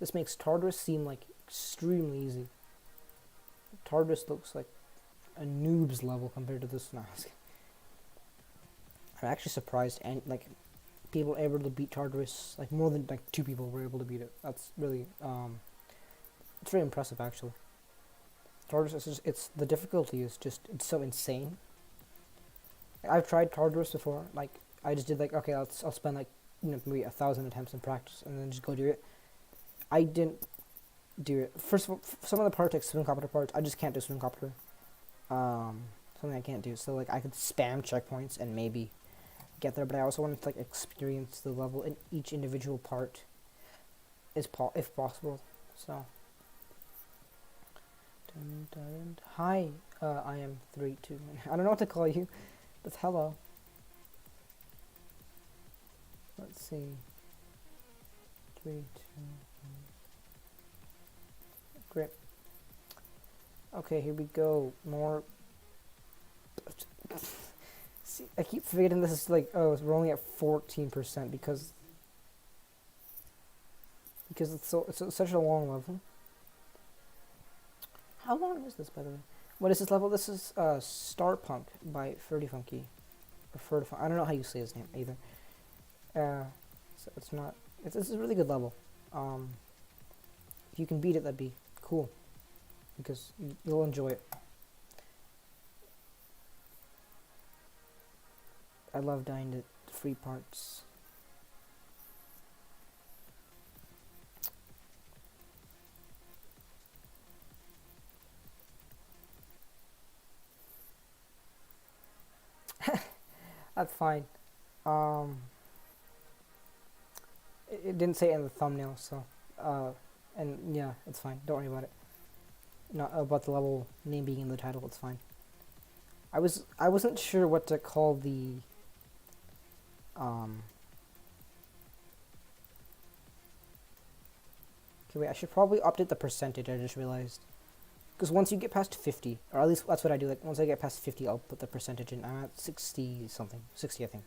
This makes Tartarus seem like extremely easy. Tartarus looks like a noob's level compared to this mask. I'm actually surprised and like people were able to beat Tartarus, like more than like 2 people were able to beat it. That's really it's very impressive actually. Tartarus is just, it's the difficulty is just it's so insane. I've tried Tartarus before. Like I just did like okay, I'll spend like maybe 1,000 attempts in practice and then just go do it. I didn't do it. First of all, some of the parts like swimcopter parts, I just can't do swimcopter. Something I can't do. So like I could spam checkpoints and maybe get there, but I also wanted to like experience the level in each individual part, if possible. So. Hi, I am 3-2. I don't know what to call you. But hello. Let's see. 3, 2, 1. Great. Okay, here we go. More. See, I keep forgetting this is like, oh, we're only at 14% because it's such a long level. How long is this, by the way? What is this level? This is Starpunk by Ferdefunky. Or Ferdefunky. I don't know how you say his name either. So it's not. It's a really good level. If you can beat it, that'd be cool. Because you'll enjoy it. I love dying to free parts. That's fine. It didn't say it in the thumbnail, so and yeah, it's fine. Don't worry about it. Not about the level name being in the title. It's fine. I wasn't sure what to call the Okay, wait. I should probably update the percentage. I just realized. Because once you get past 50, or at least that's what I do, like, once I get past 50, I'll put the percentage in. I'm at 60 something. 60, I think.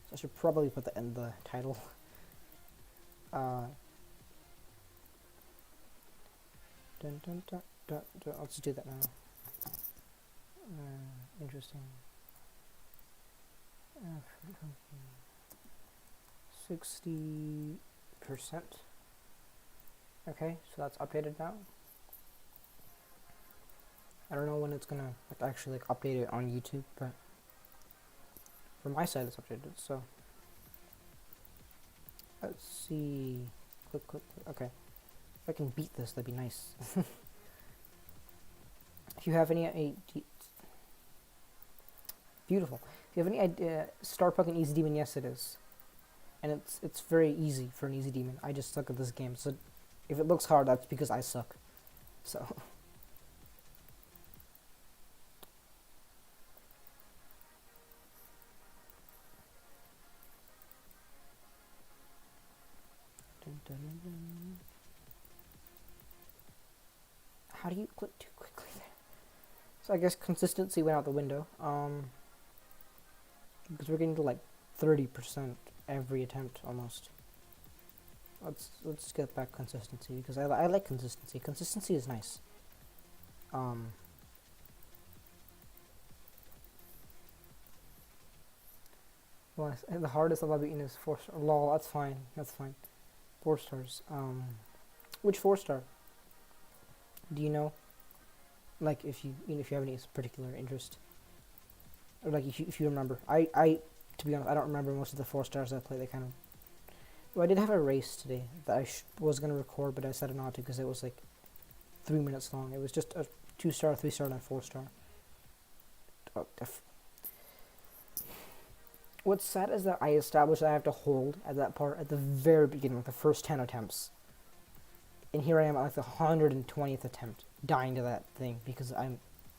So I should probably put that in the title. I'll just do that now. Interesting. 60%. Okay, so that's updated now. I don't know when it's gonna actually update it on YouTube, but from my side it's updated. So let's see. Click. Okay, if I can beat this, that'd be nice. If you have any beautiful. If you have any idea, Starpunk an easy demon? Yes, it is, and it's very easy for an easy demon. I just suck at this game, so if it looks hard, that's because I suck. So. How do you click too quickly there? So I guess consistency went out the window. Because we're getting to like 30% every attempt almost. Let's get back consistency because I like consistency. Consistency is nice. Well, the hardest I've ever beaten is 4-star. Lol, that's fine. That's fine. 4 stars. Which 4-star? Do you know? Like, if you if you have any particular interest, or like if you remember. To be honest, I don't remember most of the 4 stars I played. They kind of. Well, I did have a race today that I was gonna record, but I decided not to because it was like 3 minutes long. It was just a 2-star, 3-star, and a 4-star. What's sad is that I established I have to hold at that part at the very beginning, like the first 10 attempts. And here I am at like the 120th attempt, dying to that thing because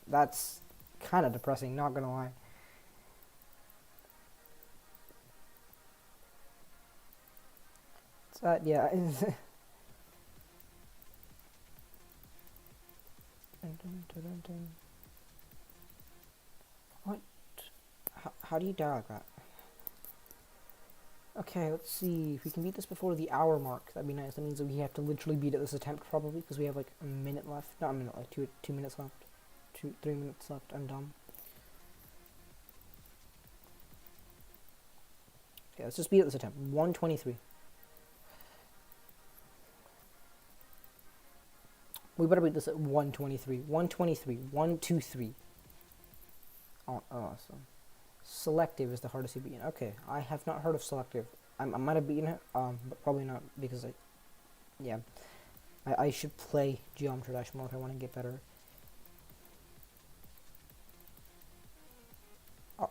that's kind of depressing, not gonna lie. So, yeah. What? How do you die like that? Okay, let's see. If we can beat this before the hour mark, that'd be nice. That means that we have to literally beat it this attempt, probably, because we have like a minute left. Not a minute, like two minutes left. 3 minutes left. I'm dumb. Okay, let's just beat it this attempt. 123. We better beat this at 123. 123. 123. Oh, awesome. Selective is the hardest you've beaten. Okay, I have not heard of selective. I might have beaten it, but probably not because I should play Geometry Dash more if I want to get better.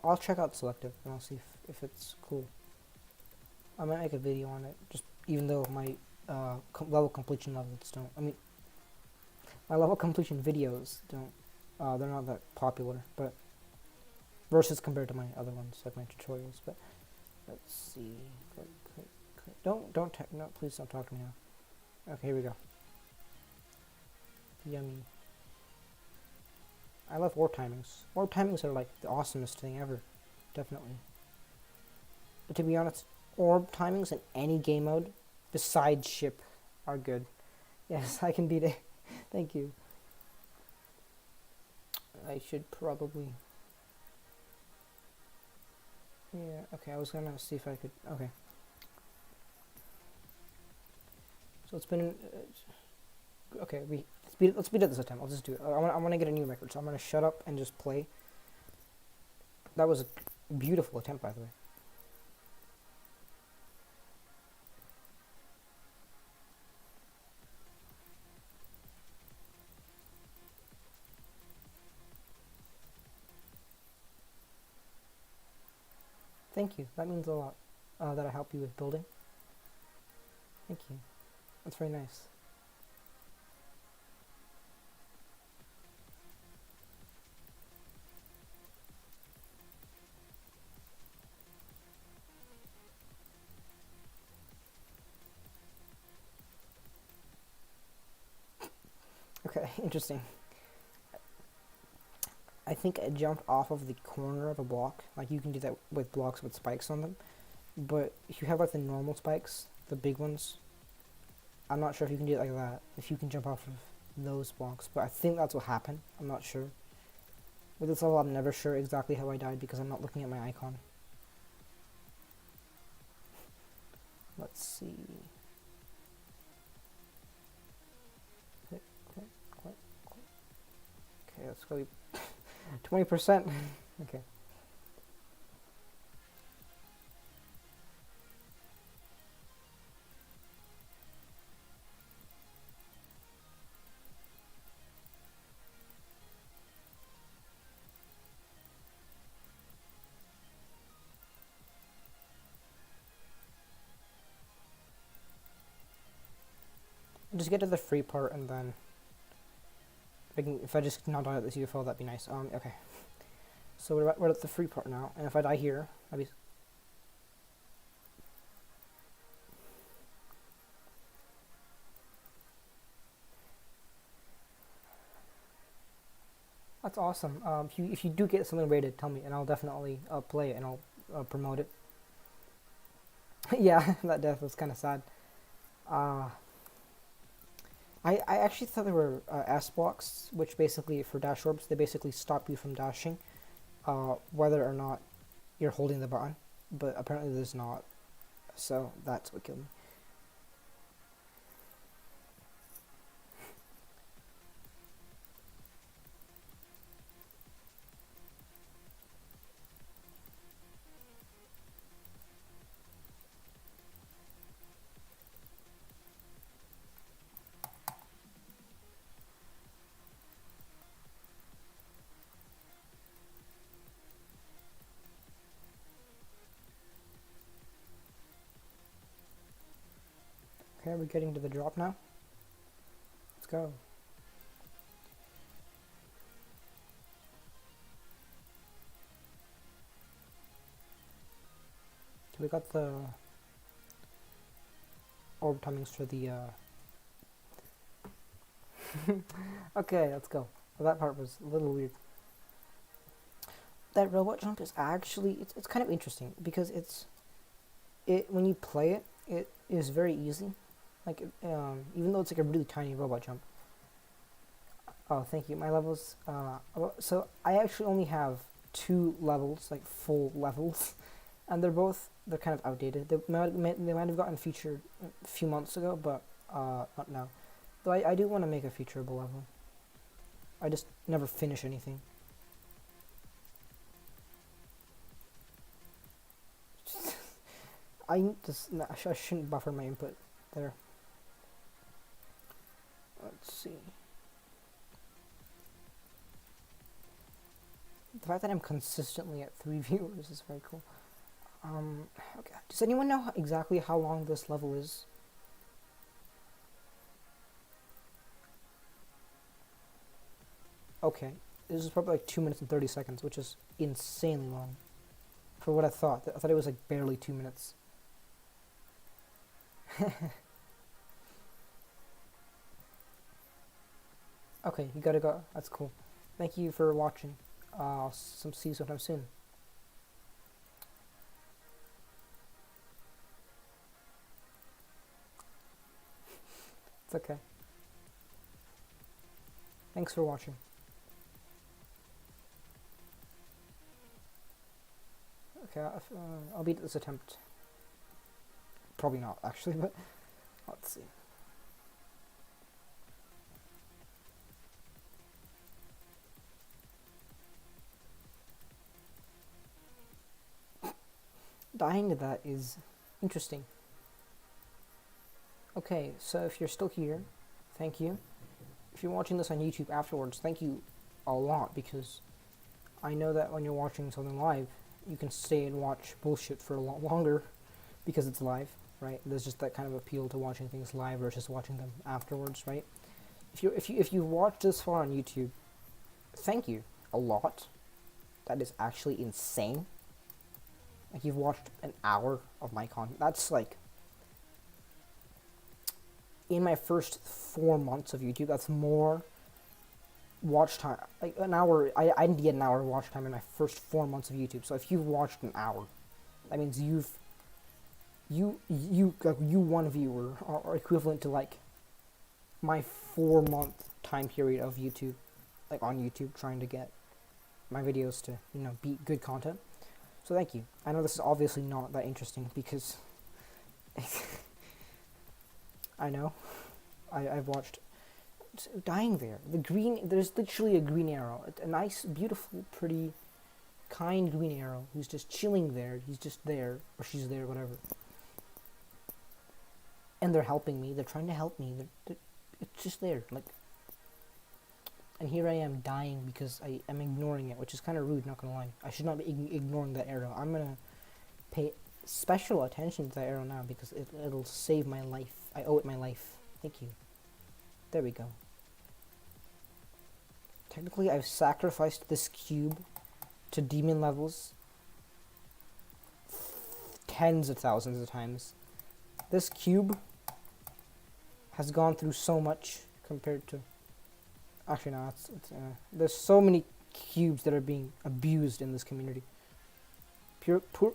I'll check out selective and I'll see if it's cool. I might make a video on it, just even though my level completion levels don't. I mean, my level completion videos don't. They're not that popular, but versus compared to my other ones, like my tutorials. But let's see. Don't no, please don't talk to me now. Okay, here we go. Yummy. I love warp timings. Warp timings are like the awesomest thing ever, definitely. But to be honest, orb timings in any game mode besides ship are good. Yes, I can beat it. Thank you. I should probably. Yeah, okay, I was gonna see if I could. Okay. So it's been. Okay, let's beat it this time. I'll just do it. I want to get a new record, so I'm gonna shut up and just play. That was a beautiful attempt, by the way. Thank you. That means a lot. That I help you with building. Thank you. That's very nice. Okay, interesting. I think I jumped off of the corner of a block. Like, you can do that with blocks with spikes on them. But if you have, like, the normal spikes, the big ones, I'm not sure if you can do it like that. If you can jump off of those blocks. But I think that's what happened. I'm not sure. With this level, I'm never sure exactly how I died because I'm not looking at my icon. Let's see. Click. Okay, let's go 20%. Okay. Just get to the free part and then if I just not die at this UFO, that'd be nice. Okay. So we're at the free part now, and if I die here, I'd be. That's awesome. If you do get something rated, tell me, and I'll definitely play it and I'll promote it. Yeah, that death was kind of sad. Uh, I actually thought there were S blocks, which basically, for dash orbs, they basically stop you from dashing, whether or not you're holding the button, but apparently there's not, so that's what killed me. Okay, we're getting to the drop now. Let's go. We got the orb timings for the okay, let's go. Well, that part was a little weird. That robot jump is actually, it's kind of interesting because when you play it, it is very easy. Like, even though it's like a really tiny robot jump. Oh, thank you. My levels, so I actually only have 2 levels, like full levels, and they're kind of outdated. They might have gotten featured a few months ago, but not now. Though I do want to make a featureable level. I just never finish anything. I shouldn't buffer my input there. Let's see. The fact that I'm consistently at 3 viewers is very cool. Okay. Does anyone know exactly how long this level is? Okay. This is probably like 2 minutes and 30 seconds, which is insanely long. For what I thought. I thought it was like barely 2 minutes. Okay, you gotta go. That's cool. Thank you for watching. I'll see you sometime soon. It's okay. Thanks for watching. Okay, I'll beat this attempt. Probably not, actually, but let's see. Dying to that is interesting. Okay, so if you're still here, thank you. If you're watching this on YouTube afterwards, thank you a lot, because I know that when you're watching something live, you can stay and watch bullshit for a lot longer because it's live, right? There's just that kind of appeal to watching things live versus watching them afterwards, right? If you watched this far on YouTube, thank you a lot. That is actually insane. Like, you've watched an hour of my content. That's like, in my first 4 months of YouTube, that's more watch time. Like, an hour, I didn't get an hour watch time in my first 4 months of YouTube. So if you've watched an hour, that means you one viewer are equivalent to like my 4-month time period of YouTube, like on YouTube, trying to get my videos to, be good content. So thank you. I know this is obviously not that interesting because I know I've watched dying there. There's literally a green arrow, a nice, beautiful, pretty, kind green arrow who's just chilling there. He's just there, or she's there, whatever. And they're helping me. They're trying to help me. It's just there, like. And here I am dying because I am ignoring it, which is kind of rude, not gonna lie. I should not be ignoring that arrow. I'm gonna pay special attention to that arrow now because it'll save my life. I owe it my life. Thank you. There we go. Technically, I've sacrificed this cube to demon levels tens of thousands of times. This cube has gone through so much compared to... Actually, no, there's so many cubes that are being abused in this community. Poor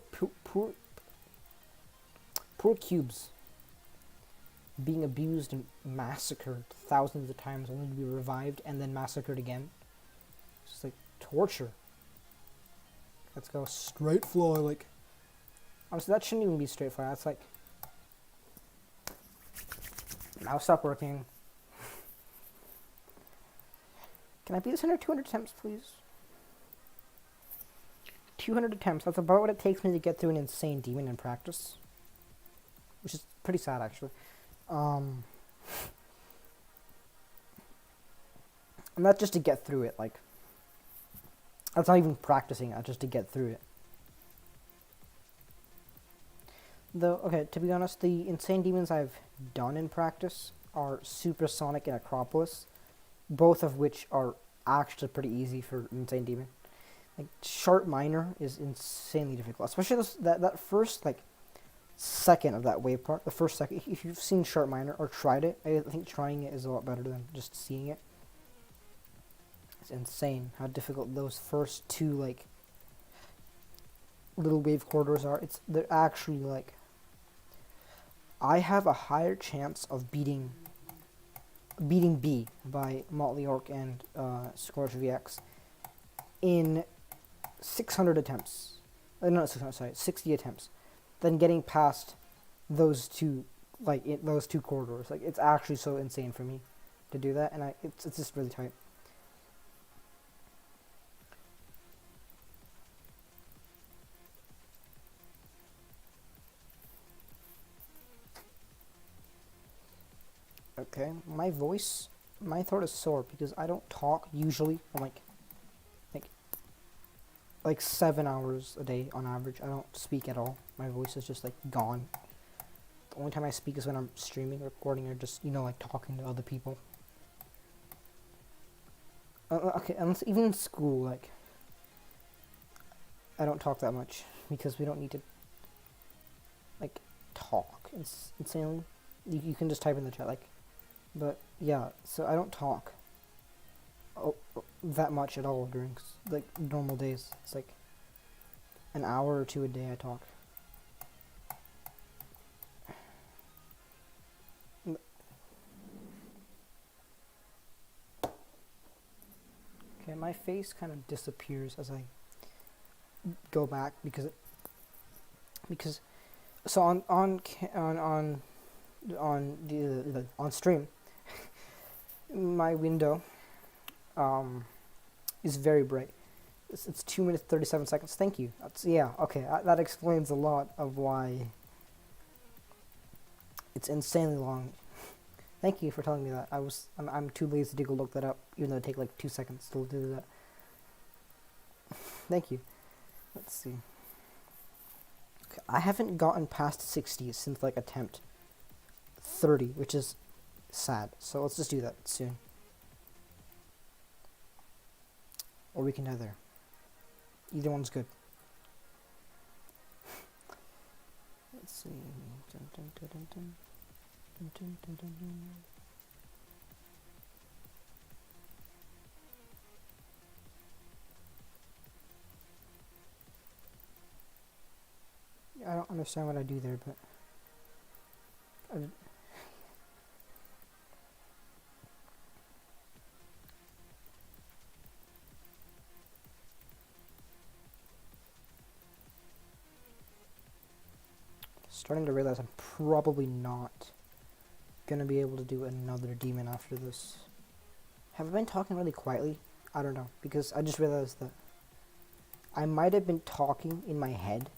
cubes being abused and massacred thousands of times, only to be revived and then massacred again. It's just like torture. Let's go straight fly. Like, honestly, that shouldn't even be straight fly. That's like, mouse stop working. Can I beat this under 200 attempts, please? 200 attempts. That's about what it takes me to get through an insane demon in practice. Which is pretty sad, actually. And that's just to get through it, like. That's not even practicing it, just to get through it. Though, okay, to be honest, the insane demons I've done in practice are Supersonic and Acropolis, both of which are actually pretty easy for insane demon. Like, Sharp Minor is insanely difficult, especially that first, like, second of that wave part, the first second. If you've seen Sharp Minor or tried it, I think trying it is a lot better than just seeing it. It's insane how difficult those first two, like, little wave corridors are. They're actually, like, I have a higher chance of beating B by Motley Orc and Scorch VX in 600 attempts. Not 600, sorry, 60 attempts than getting past those two, like, those two corridors. Like, it's actually so insane for me to do that, and it's just really tight. Okay, my throat is sore because I don't talk usually. I'm like 7 hours a day on average. I don't speak at all. My voice is just like gone. The only time I speak is when I'm streaming, recording, or just, like, talking to other people. Okay, unless even in school, like, I don't talk that much because we don't need to, like, talk insanely. You can just type in the chat, like. But yeah, so I don't talk that much at all during, like, normal days. It's like an hour or two a day I talk. Okay, my face kind of disappears as I go back because so on stream, my window is very bright. It's 2 minutes 37 seconds. Thank you. Okay. That explains a lot of why it's insanely long. Thank you for telling me that. I'm too lazy to go look that up, even though it take like 2 seconds to do that. Thank you. Let's see. Okay, I haven't gotten past 60 since, like, attempt 30, which is sad. So let's just do that soon. Or we can die there. Either one's good. Let's see. Dun, dun, dun, dun, dun. Dun, dun, dun, dun, dun. I don't understand what I do there, but starting to realize I'm probably not gonna be able to do another demon after this. Have I been talking really quietly? I don't know, because I just realized that I might have been talking in my head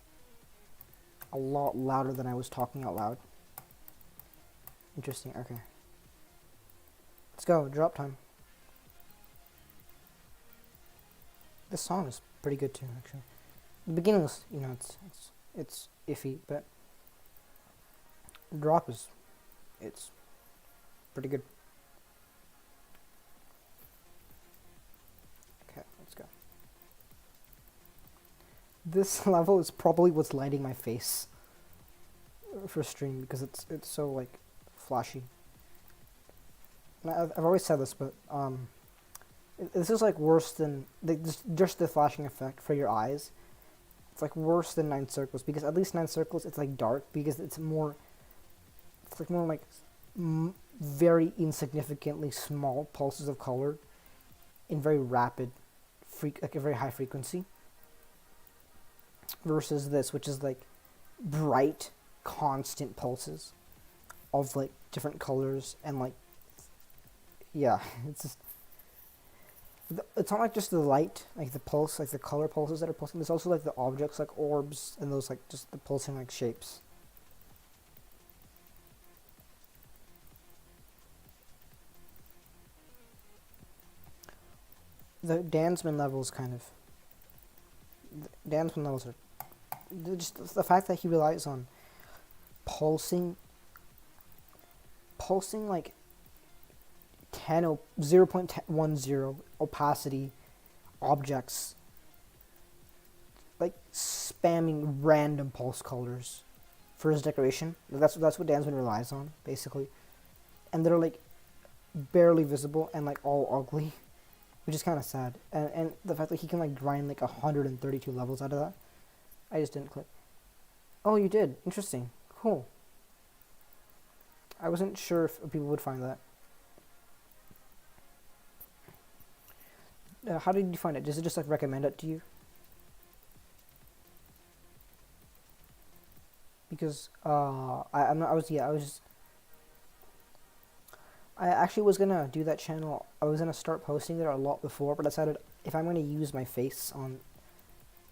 a lot louder than I was talking out loud. Interesting, okay. Let's go, drop time. This song is pretty good too, actually. The beginning was, it's iffy, but drop it's pretty good. Okay, let's go. This level is probably what's lighting my face for stream because it's so, like, flashy. And I've always said this, but This is like worse than just the flashing effect for your eyes. It's like worse than Nine Circles, because at least Nine Circles it's like dark because it's more. It's like more like very insignificantly small pulses of color in very rapid, like a very high frequency. Versus this, which is like bright, constant pulses of like different colors and like, yeah, it's just. It's not like just the light, like the pulse, like the color pulses that are pulsing. There's also like the objects, like orbs, and those like just the pulsing like shapes. The Dansman levels kind of. The Dansman levels are just the fact that he relies on pulsing like 0.10 opacity objects, like spamming random pulse colors for his decoration. That's what Dansman relies on, basically. And they're like barely visible and like all ugly, which is kind of sad. And the fact that he can like grind like 132 levels out of that, I just didn't click. Oh, you did? Interesting. Cool. I wasn't sure if people would find that. How did you find it? Does it just like recommend it to you? Because I actually was gonna do that channel. I was gonna start posting it a lot before, but I decided if I'm gonna use my face on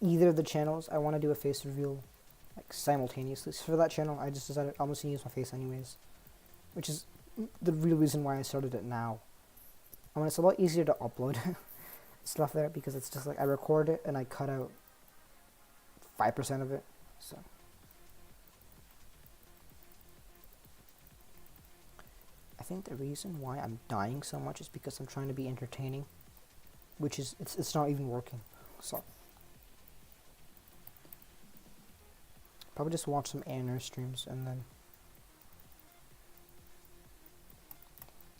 either of the channels, I want to do a face reveal like simultaneously. So for that channel, I just decided I'm just gonna use my face anyways, which is the real reason why I started it now. I mean, it's a lot easier to upload stuff there because it's just like I record it and I cut out 5% of it. So I think the reason why I'm dying so much is because I'm trying to be entertaining, which is it's not even working. So probably just watch some ANR streams and then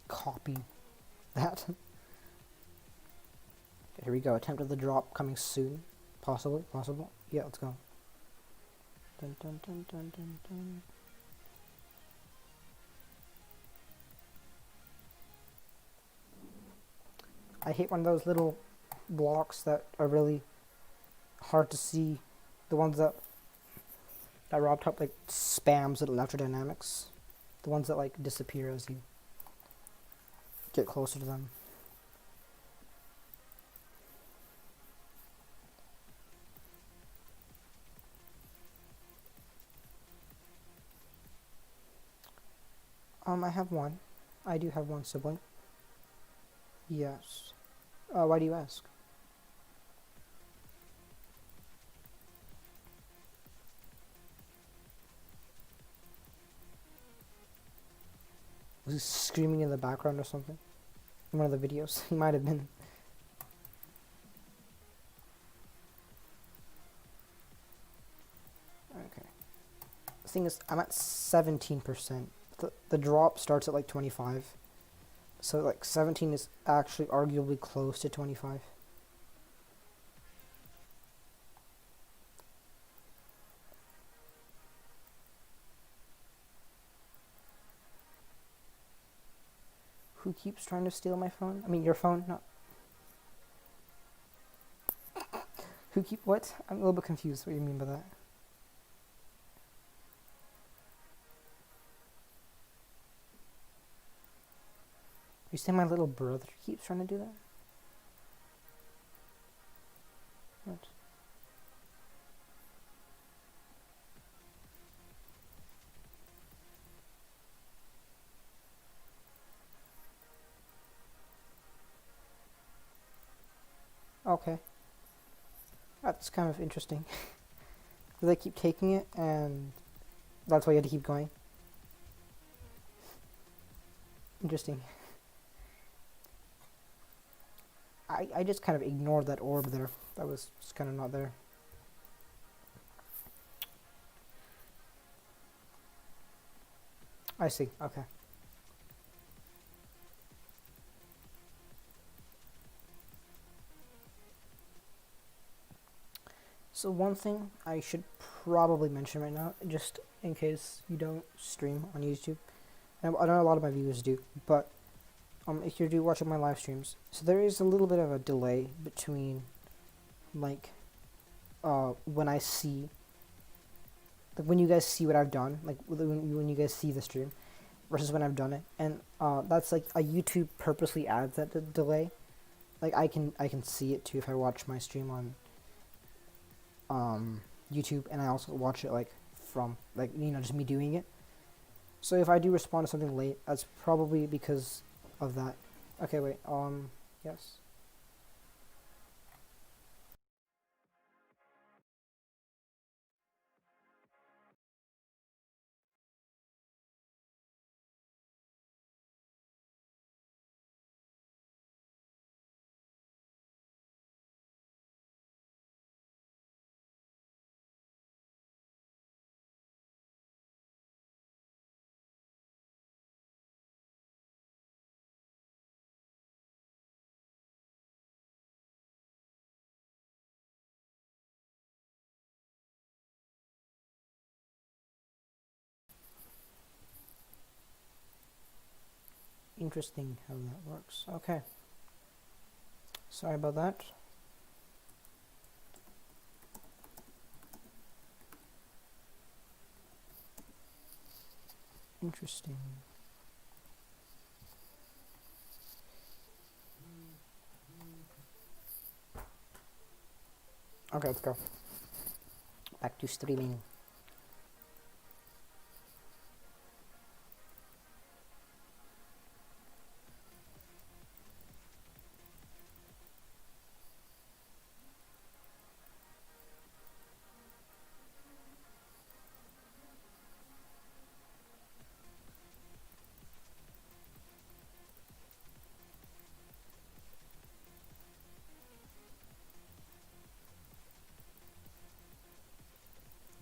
copy that. Here we go. Attempt of the drop coming soon. Possibly. Possible. Yeah, let's go. Dun, dun, dun, dun, dun, dun. I hate one of those little blocks that are really hard to see. The ones that Rob Top like spams at electrodynamics. The ones that like disappear as you get closer to them. I have one. I do have one sibling. Yes. Why do you ask? Was he screaming in the background or something? In one of the videos? He might have been. Okay. The thing is, I'm at 17%. The drop starts at like 25. So like 17 is actually arguably close to 25. Who keeps trying to steal my phone? I mean your phone, not... Who keep what? I'm a little bit confused what you mean by that. You say my little brother keeps trying to do that? What? Okay. That's kind of interesting. They keep taking it and that's why you had to keep going. Interesting. I just kind of ignored that orb there. That was just kind of not there. I see. Okay. So one thing I should probably mention right now, just in case you don't stream on YouTube, and I know a lot of my viewers do, but if you do watch my live streams, so there is a little bit of a delay between, like, when I see, like, when you guys see what I've done, like, when you guys see the stream, versus when I've done it, and that's like a YouTube purposely adds that delay. Like I can see it too if I watch my stream on YouTube, and I also watch it like from like just me doing it. So if I do respond to something late, that's probably because of that. Okay, wait. Yes. Interesting how that works. Okay. Sorry about that. Interesting. Okay, let's go. Back to streaming.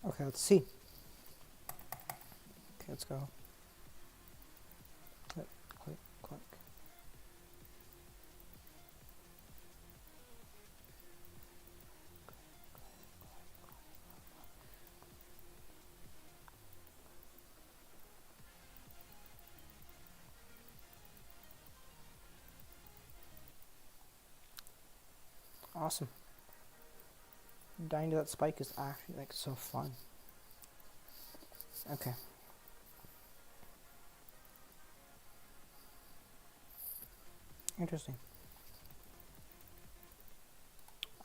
Okay, let's see. Okay, let's go. Click, click, click. Awesome. Dying to that spike is actually like so fun. Okay. Interesting.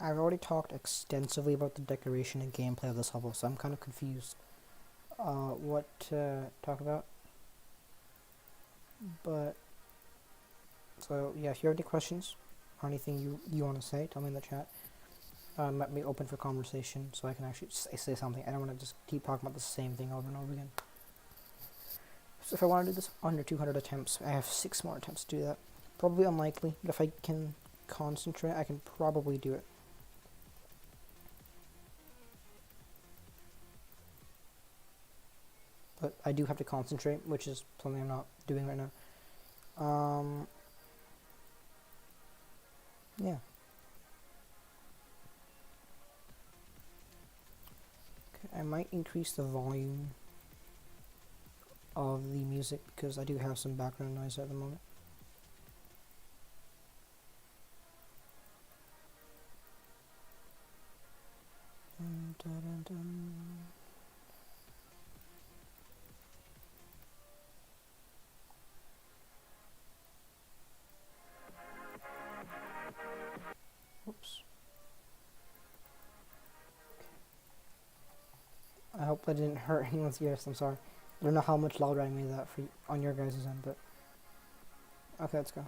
I've already talked extensively about the decoration and gameplay of this level, so I'm kind of confused what to talk about. But, so yeah, if you have any questions or anything you want to say, tell me in the chat. Let me open for conversation so I can actually say something. I don't want to just keep talking about the same thing over and over again. So if I want to do this under 200 attempts, I have 6 more attempts to do that. Probably unlikely, but if I can concentrate, I can probably do it. But I do have to concentrate, which is something I'm not doing right now. Yeah. Okay, I might increase the volume of the music because I do have some background noise at the moment. Dun, dun, dun. Oops. I hope that didn't hurt anyone's ears. I'm sorry. I don't know how much louder I made that for on your guys' end, but okay, let's go.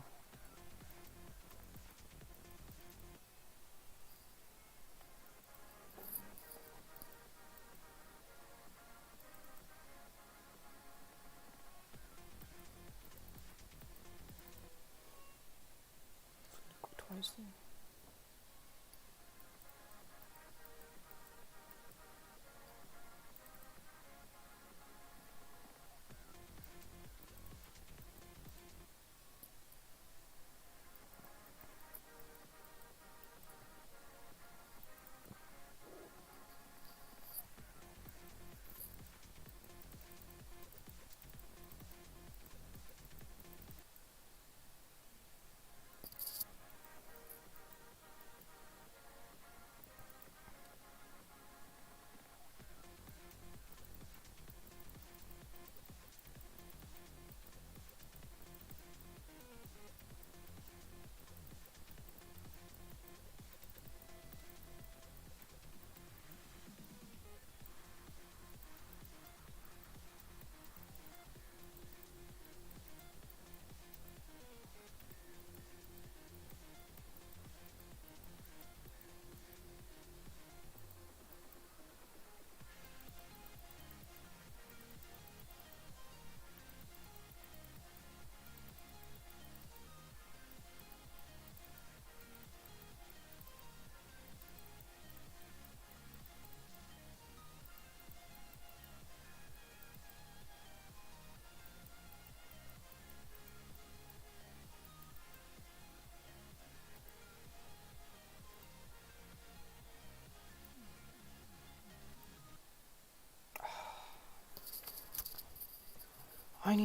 Twice then.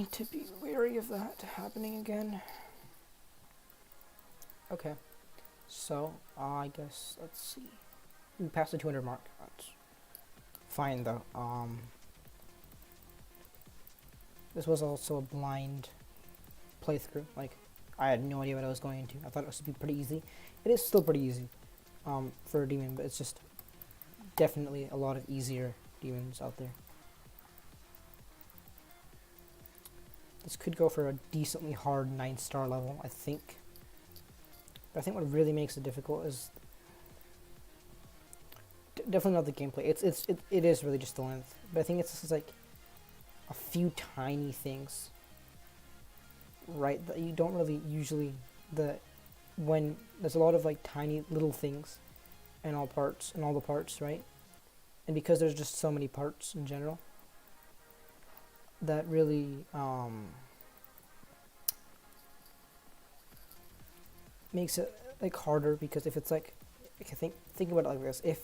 need to be wary of that happening again. Okay, so I guess let's see. We passed the 200 mark. That's fine though. This was also a blind playthrough. Like, I had no idea what I was going into. I thought it was to be pretty easy. It is still pretty easy, for a demon, but it's just definitely a lot of easier demons out there. This could go for a decently hard 9-star level, I think. But I think what really makes it difficult is definitely not the gameplay. It is really just the length. But I think it's just like a few tiny things, right, that you don't really usually, when there's a lot of like tiny little things in all the parts, right? And because there's just so many parts in general, that really makes it like harder, because if it's like think about it like this, if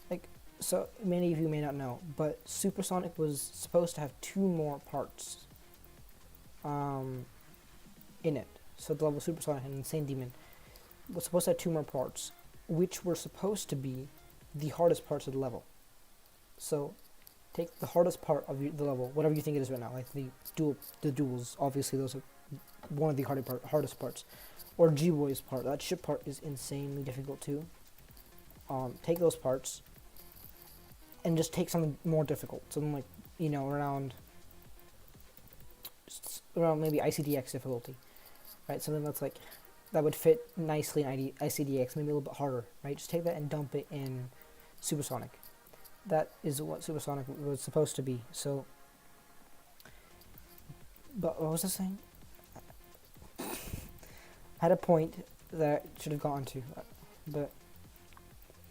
like, so many of you may not know, but Supersonic was supposed to have 2 more parts in it. So the level Supersonic and Insane Demon was supposed to have 2 more parts, which were supposed to be the hardest parts of the level. So take the hardest part of the level, whatever you think it is right now, like the duels. Obviously, those are one of the hardest parts. Or G-Boy's part. That ship part is insanely difficult too. Take those parts and just take something more difficult, something like, you know, around maybe ICDX difficulty, right? Something that's like, that would fit nicely in ICDX, maybe a little bit harder, right? Just take that and dump it in Supersonic. That is what Supersonic was supposed to be. So, but what was I saying? I had a point that I should have gone to, but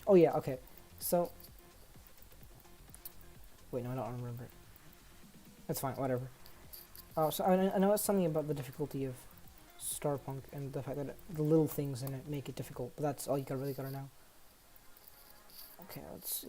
oh yeah, okay. So, wait, no, I don't remember it. That's fine, whatever. So I know it's something about the difficulty of Starpunk and the fact that the little things in it make it difficult, but that's all you really gotta know. Okay, let's see.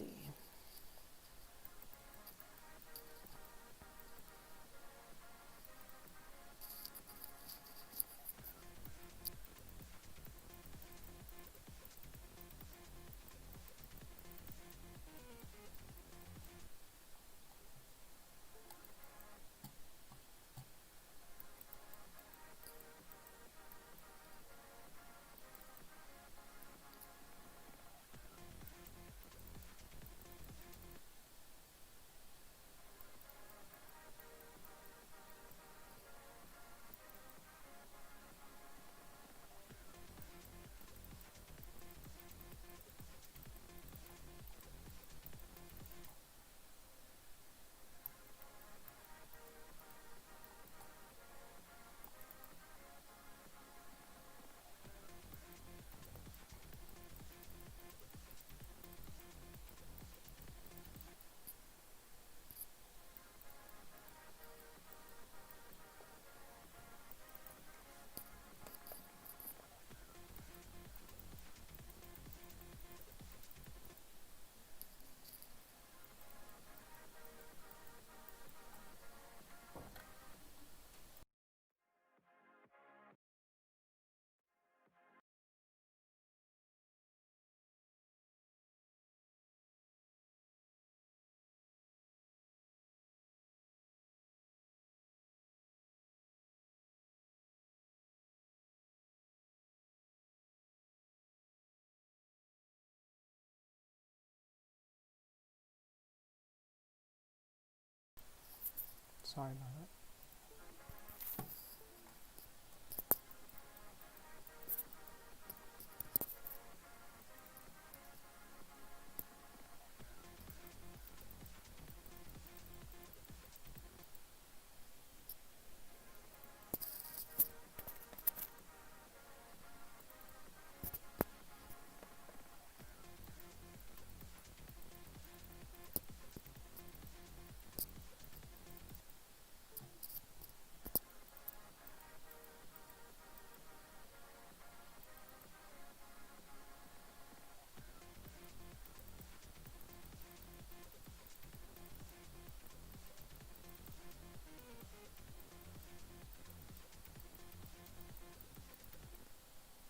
Sorry about that.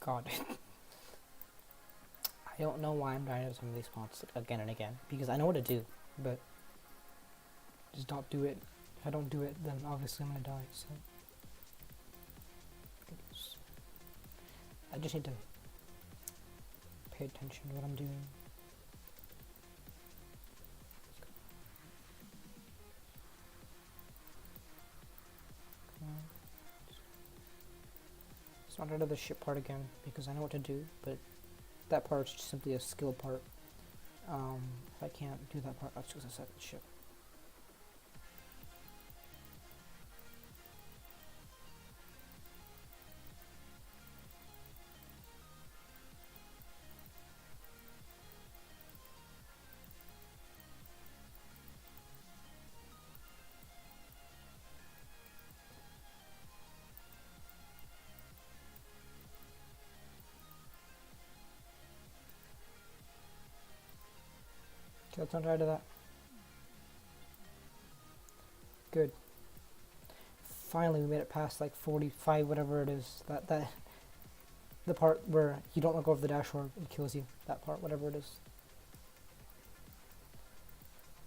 God. I don't know why I'm dying at some of these spots again and again, because I know what to do, but just don't do it. If I don't do it, then obviously I'm gonna die, so. I just need to pay attention to what I'm doing. It's not out of the ship part again, because I know what to do, but that part's just simply a skill part. If I can't do that part, that's just a second ship. Okay, let's not try to that. Good. Finally, we made it past like 45, whatever it is. The part where you don't let go of the dash orb, it kills you. That part, whatever it is.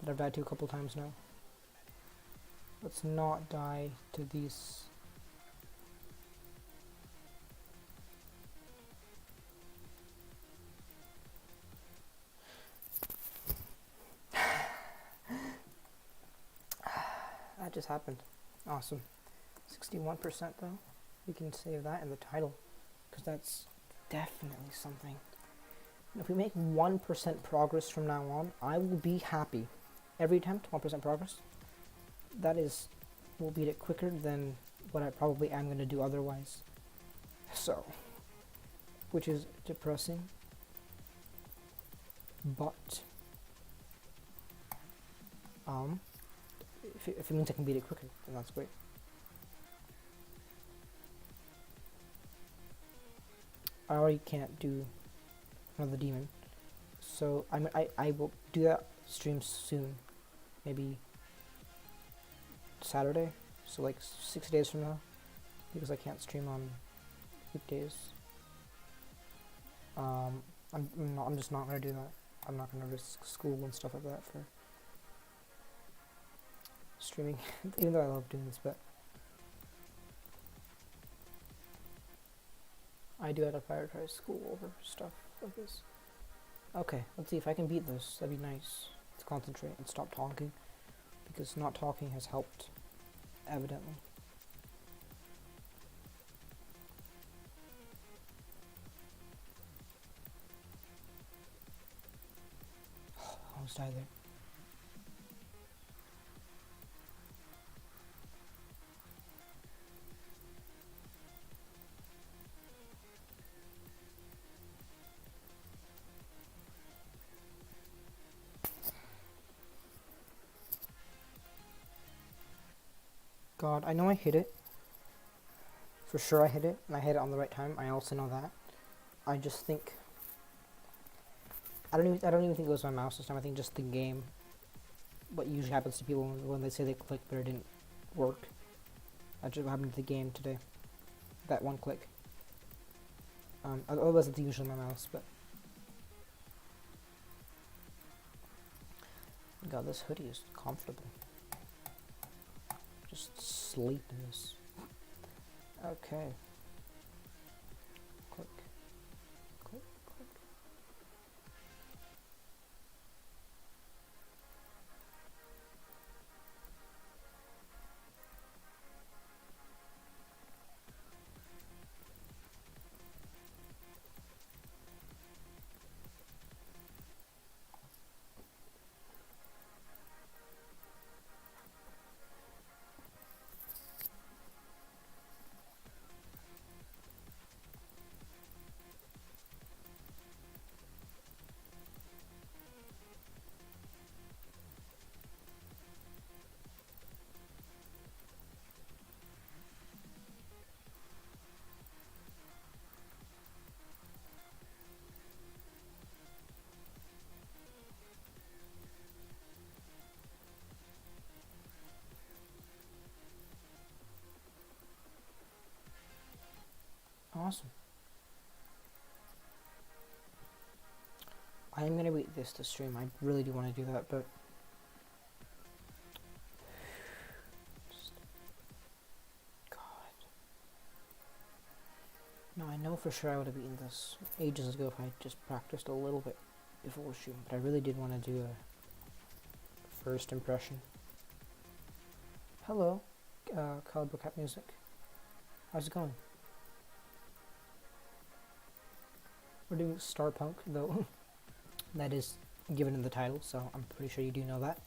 That I've died to a couple times now. Let's not die to these. That just happened. Awesome. 61% though. We can save that in the title, because that's definitely something. If we make 1% progress from now on, I will be happy. Every attempt, 1% progress. That is, we'll beat it quicker than what I probably am going to do otherwise. So, which is depressing. But, if it means I can beat it quicker, then that's great. I already can't do another demon, so I will do that stream soon, maybe Saturday, so like 6 days from now, because I can't stream on weekdays. I'm just not gonna do that. I'm not gonna risk school and stuff like that for streaming, even though I love doing this, but I do have to prioritize school over stuff like this. Okay, let's see if I can beat this. That'd be nice. Let's concentrate and stop talking, because not talking has helped, evidently. Almost died there. God, I know I hit it. For sure I hit it, and I hit it on the right time. I also know that. I just think I don't even think it was my mouse this time. I think just the game. What usually happens to people when they say they click but it didn't work. That's just what happened to the game today. That one click. Otherwise it's usually my mouse, but God, this hoodie is comfortable. Just sleep in this. Okay. Click. Click, click. Awesome. I'm gonna wait this to stream. I really do want to do that, but God. No, I know for sure I would have beaten this ages ago if I just practiced a little bit before stream, but I really did want to do a first impression. Hello, Caliber Cat Music. How's it going? We're doing Starpunk, though. That is given in the title, so I'm pretty sure you do know that.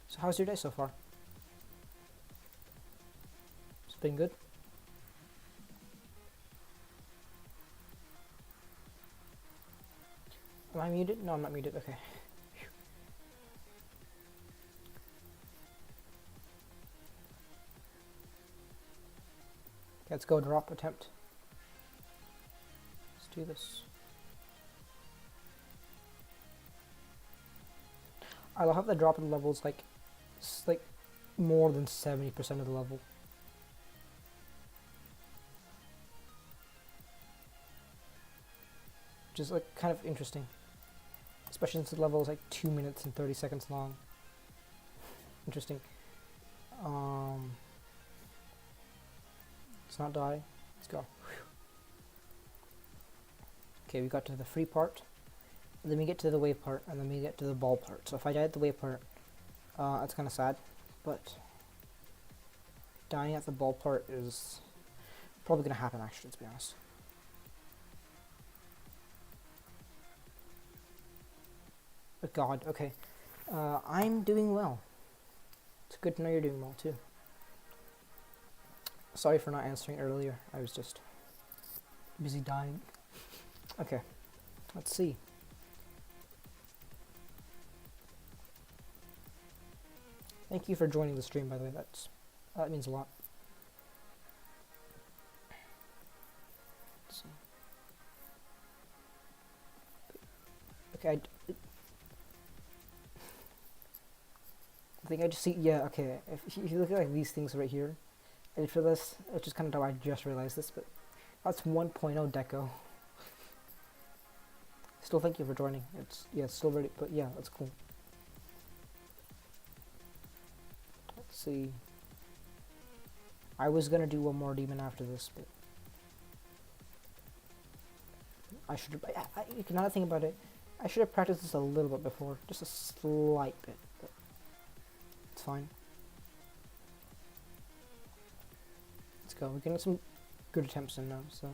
So how's your day so far? It's been good? Am I muted? No, I'm not muted. Okay. Let's go drop attempt. Let's do this. I love how the drop of the level is like more than 70% of the level. Which is like kind of interesting. Especially since the level is like 2 minutes and 30 seconds long. Interesting. Let's not die. Let's go. Okay, we got to the free part. Then we get to the wave part, and then we get to the ball part. So if I die at the wave part, it's kind of sad, but dying at the ball part is probably going to happen, actually, to be honest. But God, okay. I'm doing well. It's good to know you're doing well, too. Sorry for not answering earlier. I was just busy dying. Okay, let's see. Thank you for joining the stream, by the way. That means a lot. Let's see. Okay, I think I just see. Yeah, okay. If you look at like these things right here, and for this, it's just kind of how I just realized this, but that's 1.0 deco. Still, thank you for joining. It's still ready, but yeah, that's cool. Let's see. I was gonna do one more demon after this, but I should. Now that I think about it, I should have practiced this a little bit before, just a slight bit. But it's fine. Let's go. We're getting some good attempts in now, so.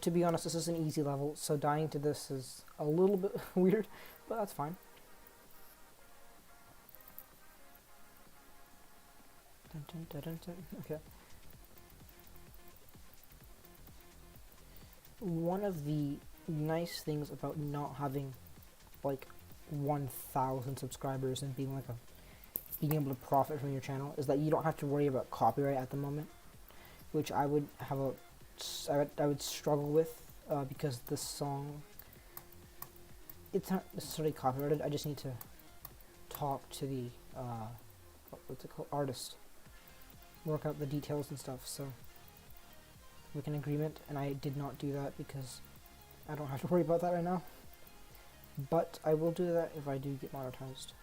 To be honest, this is an easy level, so dying to this is a little bit weird, but that's fine. Dun, dun, dun, dun, dun. Okay. One of the nice things about not having like 1,000 subscribers and being like being able to profit from your channel is that you don't have to worry about copyright at the moment, which I would have I would struggle with because this song, it's not necessarily copyrighted. I just need to talk to the what's it called, artist, work out the details and stuff, so make an agreement, and I did not do that because I don't have to worry about that right now, but I will do that if I do get monetized.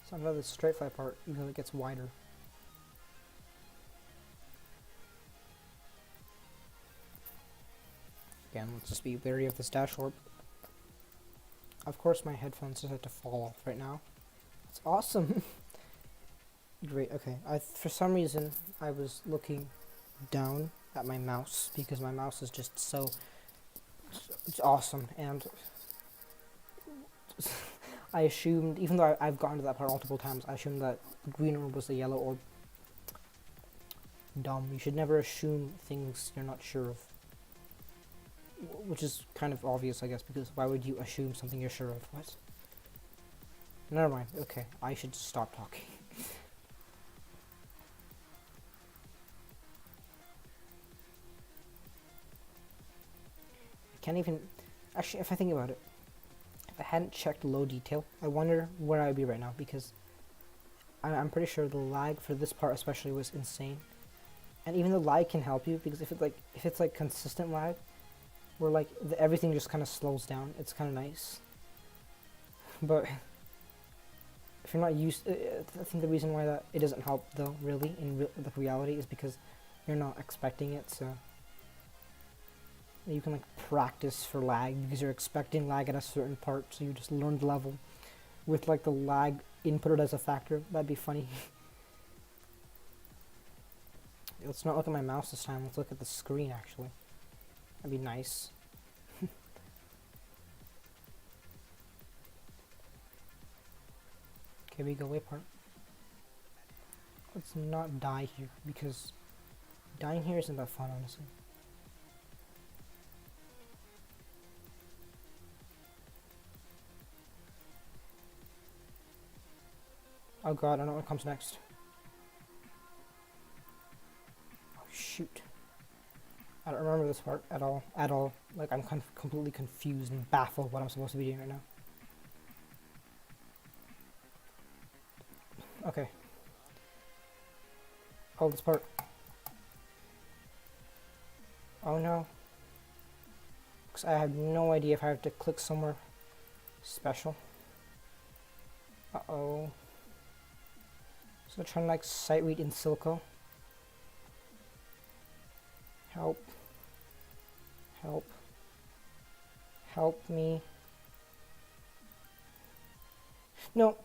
So I'm the straight fly part, even though it gets wider. Again, let's just be wary of this dash orb. Of course my headphones just had to fall off right now. It's awesome! Great, okay. For some reason, I was looking down at my mouse, because my mouse is just so... It's awesome, and... I assumed, even though I've gotten to that part multiple times, I assumed that the green orb was the yellow orb. Dumb. You should never assume things you're not sure of. Which is kind of obvious, I guess, because why would you assume something you're sure of? What? Never mind. Okay, I should stop talking. can't even... Actually, if I think about it, if I hadn't checked low detail, I wonder where I'd be right now, because I'm pretty sure the lag for this part especially was insane. And even the lag can help you, because if it's like consistent lag, where like everything just kind of slows down, it's kind of nice. But if you're not used, I think the reason why that it doesn't help though, really, in the reality, is because you're not expecting it. So you can like practice for lag because you're expecting lag at a certain part, so you just learn the level with like the lag inputted as a factor. That'd be funny. Let's not look at my mouse this time. Let's look at the screen actually. That'd be nice. Okay, we go waypoint. Let's not die here, because dying here isn't that fun, honestly. Oh god, I don't know what comes next. Oh shoot. I don't remember this part at all. Like, I'm completely confused and baffled what I'm supposed to be doing right now. Okay. Oh, this part. Oh no. Because I have no idea if I have to click somewhere special. Uh-oh. So trying to like sight read in silico. Help. Help. Help me. No.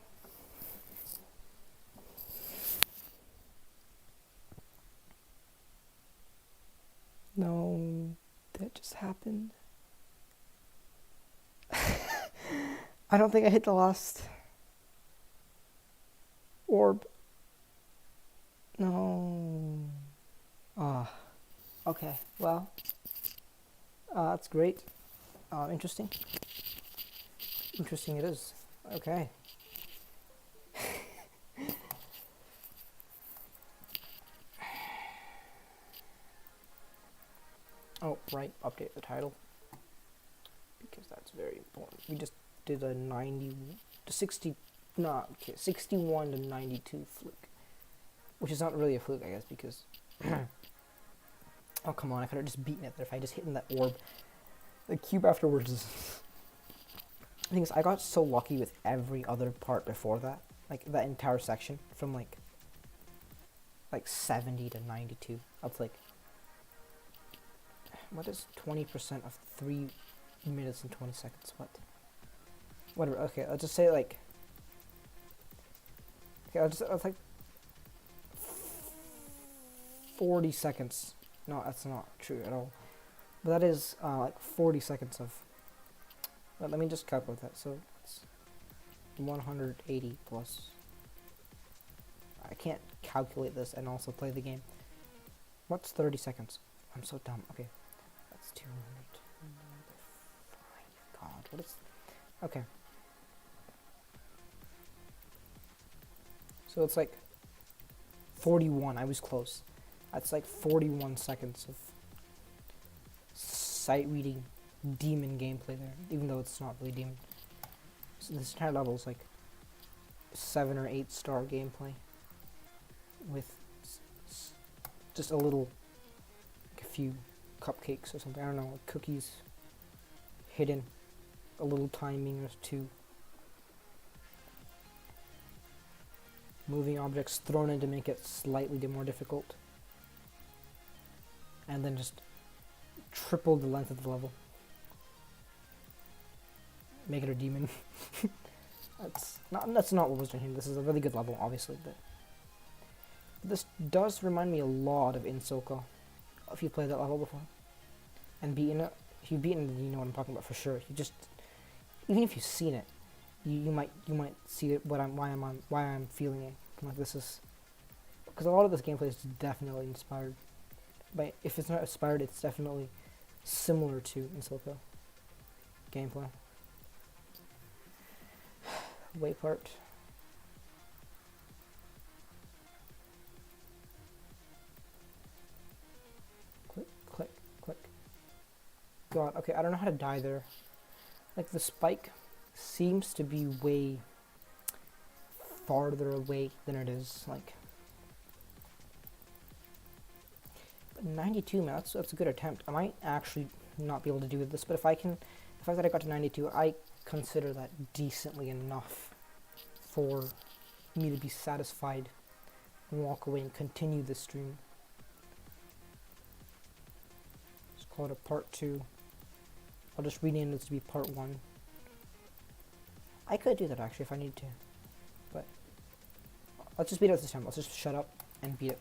No, that just happened. I don't think I hit the last orb. No. Ah. Okay, well. That's great. Interesting. Interesting it is. Okay. Oh, right, update the title, because that's very important. We just did a 61 to 92 fluke, which is not really a fluke, I guess, because oh come on, I could have just beaten it there if I just hit in that orb. The cube afterwards is... The thing is, I got so lucky with every other part before that, like that entire section from like 70 to 92. That's like, what is 20% of 3 minutes and 20 seconds? What? Whatever. Okay, I'll just say like. Okay, I'll like 40 seconds. No, that's not true at all. But that is like 40 seconds of. Let me just calculate that. So it's 180 plus. I can't calculate this and also play the game. What's 30 seconds? I'm so dumb. Okay. That's 200. God, what is... Okay. So it's like 41. I was close. That's like 41 seconds of sight reading demon gameplay there, even though it's not really demon. So this entire level is like 7 or 8 star gameplay with just a little, like a few cupcakes or something. I don't know, like cookies hidden, a little timing or 2. Moving objects thrown in to make it slightly more difficult. And then just triple the length of the level. Make it a demon. That's not what was done here. This is a really good level, obviously, but this does remind me a lot of Insoko. If you played that level before and beaten it, if you've beaten it, you know what I'm talking about for sure. You just, even if you've seen it, you might see it. Why I'm feeling it. Like, this is, because a lot of this gameplay is definitely inspired. But if it's not inspired, it's definitely similar to Insoko gameplay. Way part. Click, click, click. God, okay, I don't know how to die there. Like, the spike seems to be way farther away than it is, like... But 92, man, that's a good attempt. I might actually not be able to do this, but if I can... The fact that I got to 92, I consider that decently enough for me to be satisfied and walk away and continue the stream. Let's call it a part 2. I'll just rename this to be part 1. I could do that actually if I need to, but let's just beat it this time. Let's just shut up and beat it.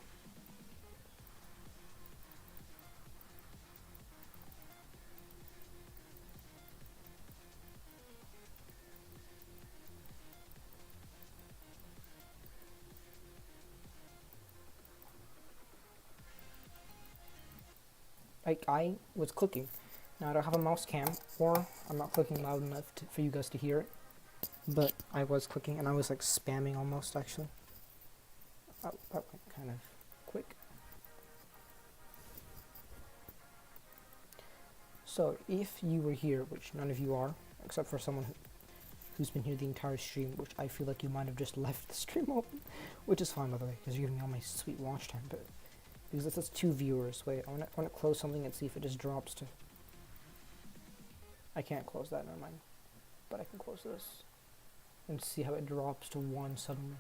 Like, I was clicking. Now I don't have a mouse cam, or I'm not clicking loud enough for you guys to hear it, but I was clicking, and I was like spamming almost, actually. That went kind of quick. So, if you were here, which none of you are, except for someone who's been here the entire stream, which I feel like you might have just left the stream open, which is fine, by the way, because you're giving me all my sweet watch time, but because that's 2 viewers. Wait, I want to close something and see if it just drops to... I can't close that, never mind. But I can close this and see how it drops to 1 suddenly.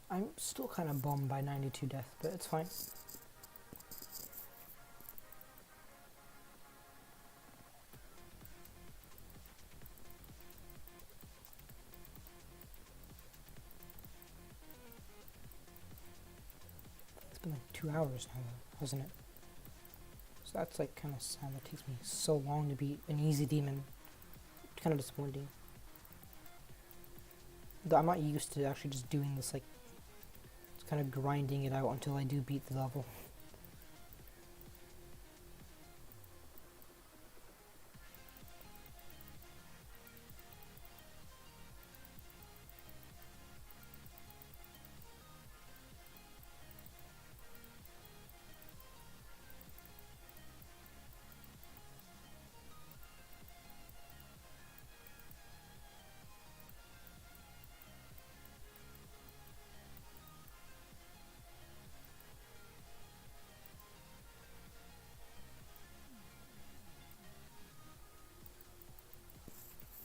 I'm still kind of bummed by 92 death, but it's fine. It's been like 2 hours now, hasn't it? So that's like kind of sad. That takes me so long to beat an easy demon. It's kind of disappointing. Though I'm not used to actually just doing this, like, it's kind of grinding it out until I do beat the level.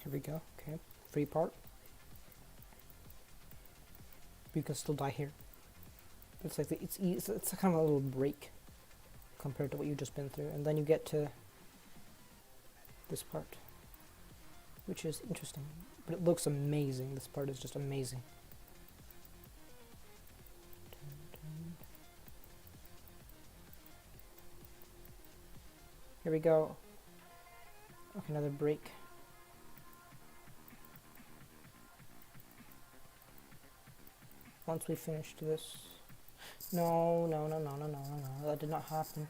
Here we go. Okay, free part. You can still die here. It's like it's kind of a little break compared to what you've just been through, and then you get to this part, which is interesting, but it looks amazing. This part is just amazing. Here we go. Okay, another break. Once we finished this. No, that did not happen.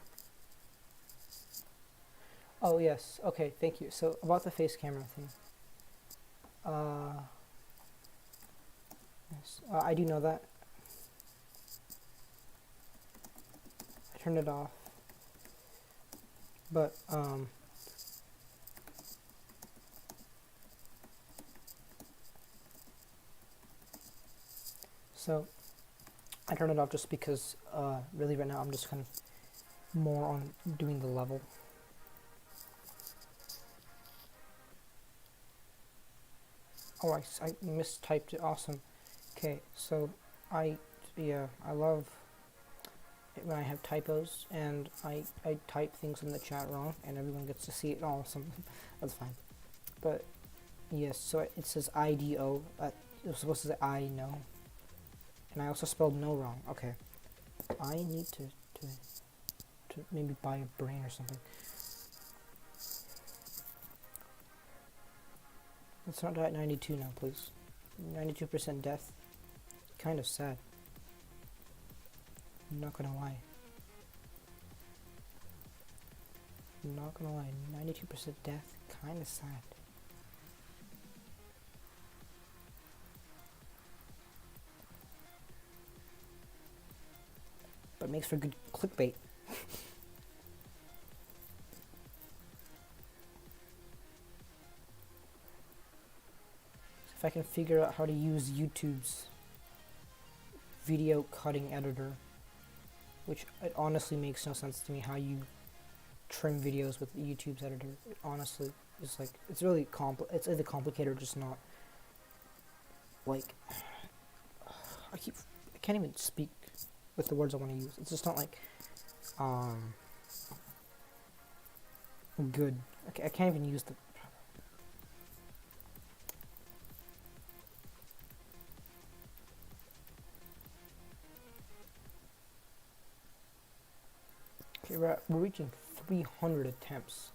Oh, yes. Okay, thank you. So, about the face camera thing. Yes, I do know that. I turned it off. But, so, I turned it off just because, really right now I'm just kind of more on doing the level. Oh, I mistyped it. Awesome. Okay, so I love it when I have typos and I type things in the chat wrong and everyone gets to see it. Awesome. That's fine. But yes, so it says IDO. It was supposed to say I know. And I also spelled no wrong. Okay. I need to maybe buy a brain or something. Let's not die at 92 now, please. 92% death. Kind of sad. I'm not gonna lie. 92% death. Kind of sad. But it makes for good clickbait. If I can figure out how to use YouTube's video cutting editor, which it honestly makes no sense to me how you trim videos with YouTube's editor. It honestly is like, it's really it's either complicated or just not. Like, I can't even speak with the words I want to use. It's just not like good. I can't even use the. Okay, we're reaching 300 attempts.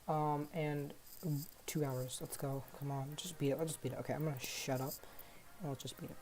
And 2 hours. Let's go. Come on, just beat it. Let's just beat it. Okay, I'm gonna shut up and let's just beat it.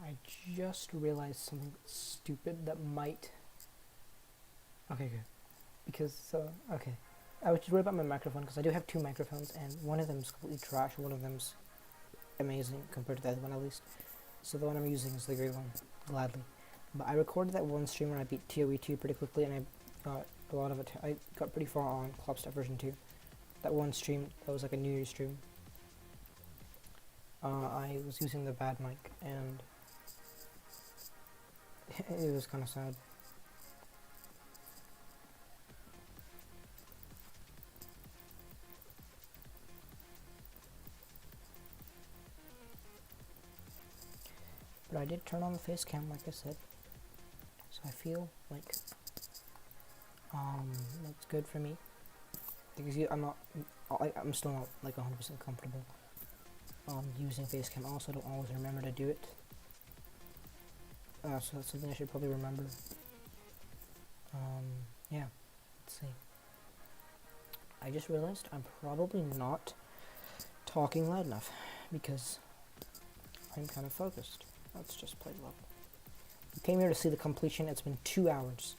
I just realized something stupid that might. Okay, good. Because, okay. I was just worried about my microphone because I do have 2 microphones and one of them is completely trash and one of them's amazing compared to the other one at least. So the one I'm using is the great one, gladly. But I recorded that one stream when I beat TOE2 pretty quickly and I got a lot of it. I got pretty far on Clubstep version 2. That one stream, that was like a New Year's stream. I was using the bad mic and it was kind of sad. But I did turn on the face cam, like I said. So I feel like that's good for me. Because I'm still not like 100% comfortable using face cam. I also don't always remember to do it. So that's something I should probably remember. Yeah, let's see. I just realized I'm probably not talking loud enough. because I'm kind of focused. Let's just play level. You came here to see the completion. It's been 2 hours.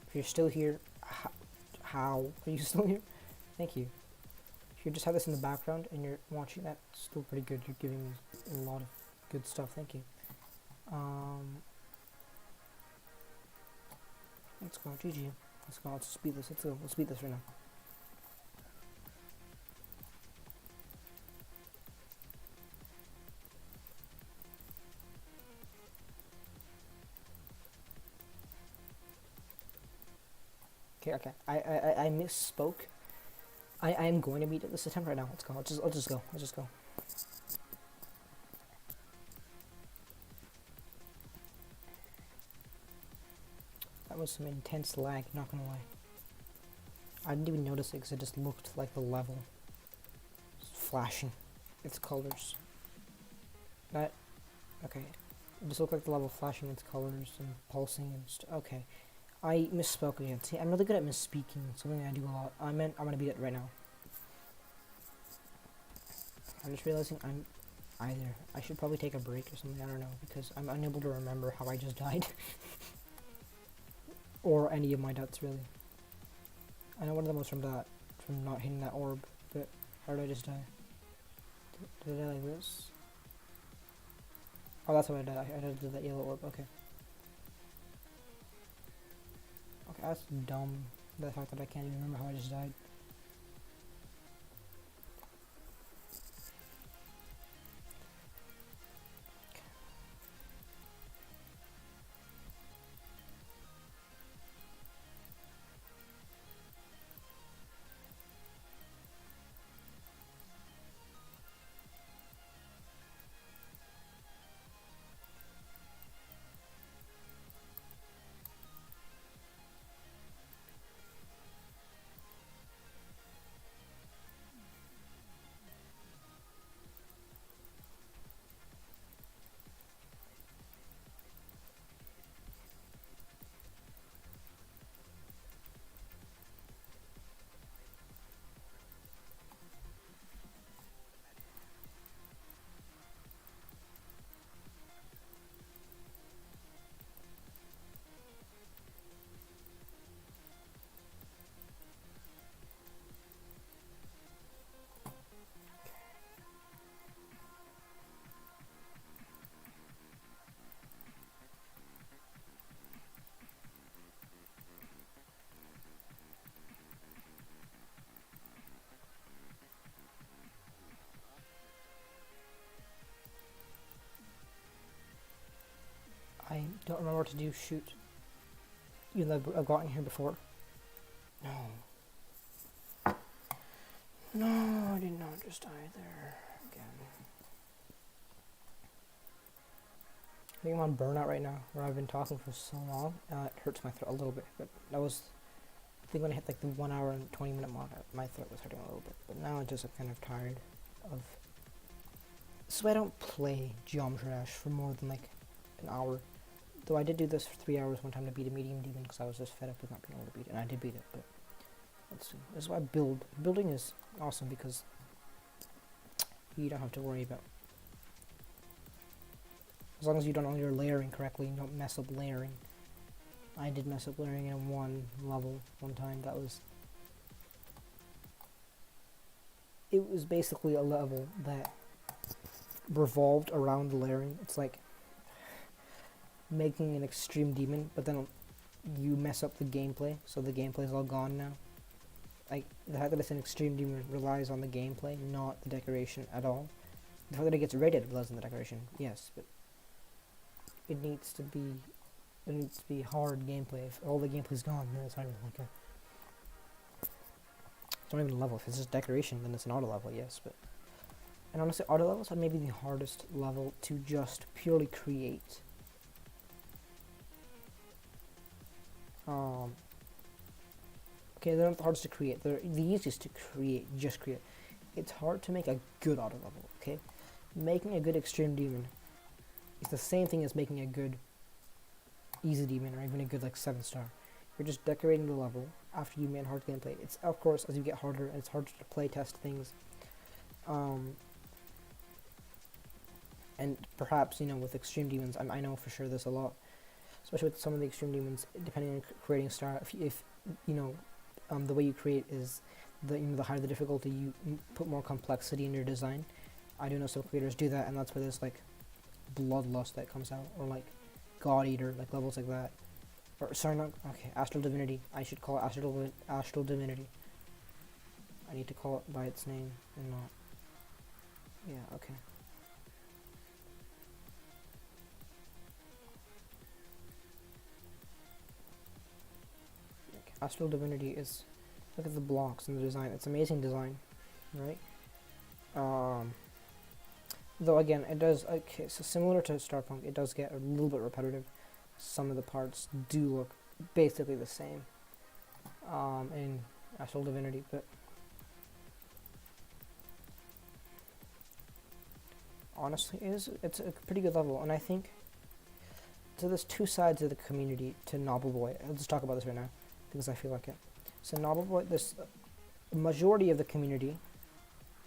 If you're still here, how are you still here? Thank you. If you just have this in the background and you're watching that, it's still pretty good. You're giving me a lot of good stuff. Thank you. Let's go. GG. Let's go. Let's speed this. Let's go. Let's speed this right now. Okay. I misspoke. I am going to beat it this attempt right now. Let's go. Let's just go. Let's just go. That was some intense lag, not gonna lie. I didn't even notice it because it just looked like the level flashing its colors. Okay. It just looked like the level flashing its colors and pulsing and okay. I misspoke again. See, I'm really good at misspeaking. Something I do a lot. I'm gonna beat it right now. I'm just realizing I should probably take a break or something. I don't know, because I'm unable to remember how I just died. Or any of my deaths, really. I know one of them was from not hitting that orb, but how did I just die? Did I die like this? Oh, that's how I died. I did that yellow orb, okay. Okay, that's dumb, the fact that I can't even remember how I just died. I don't remember what to do. Shoot. Even though I've gotten here before. No. No, I did not just die there again. I think I'm on burnout right now, where I've been talking for so long. It hurts my throat a little bit, but that was, I think when I hit like the 1 hour and 20-minute mark, my throat was hurting a little bit. But now I'm just kind of tired of. This is why I don't play Geometry Dash for more than like an hour. Though I did do this for 3 hours one time to beat a medium demon because I was just fed up with not being able to beat it, and I did beat it. But let's see. This is why I build. Building is awesome because you don't have to worry about. As long as you don't know your layering correctly and don't mess up layering. I did mess up layering in one level one time. It was basically a level that revolved around the layering. It's like making an extreme demon, but then you mess up the gameplay, so the gameplay is all gone now. Like, the fact that it's an extreme demon relies on the gameplay, not the decoration at all. The fact that it gets rated relies on the decoration, yes, but it needs to be hard gameplay. If all the gameplay's gone, then it's not even like it's not even a level. If it's just decoration, then it's an auto level, yes, but. And honestly, auto levels are maybe the hardest level to just purely create. Okay, they're not the hardest to create. They're the easiest to create, just create. It's hard to make a good auto level, okay? Making a good extreme demon is the same thing as making a good easy demon, or even a good, like, 7-star. You're just decorating the level after you made hard gameplay. It's, of course, as you get harder, and it's harder to play test things, and perhaps, you know, with extreme demons, I know for sure this a lot, especially with some of the extreme demons, depending on creating style. If you know, the way you create is the higher the difficulty, you put more complexity in your design. I do know some creators do that, and that's where there's like bloodlust that comes out, or like God Eater, like levels like that. Or sorry, not okay. Astral Divinity. I should call it Astral Divinity. I need to call it by its name and not. Yeah. Okay. Astral Divinity is, look at the blocks and the design. It's amazing design, right? Though again, it does, okay, so similar to Starpunk, it does get a little bit repetitive. Some of the parts do look basically the same in Astral Divinity, but honestly, it's a pretty good level, and I think, so there's two sides of the community to Noble Boy. I'll just talk about this right now, because I feel like it. So Noble Boy, this majority of the community,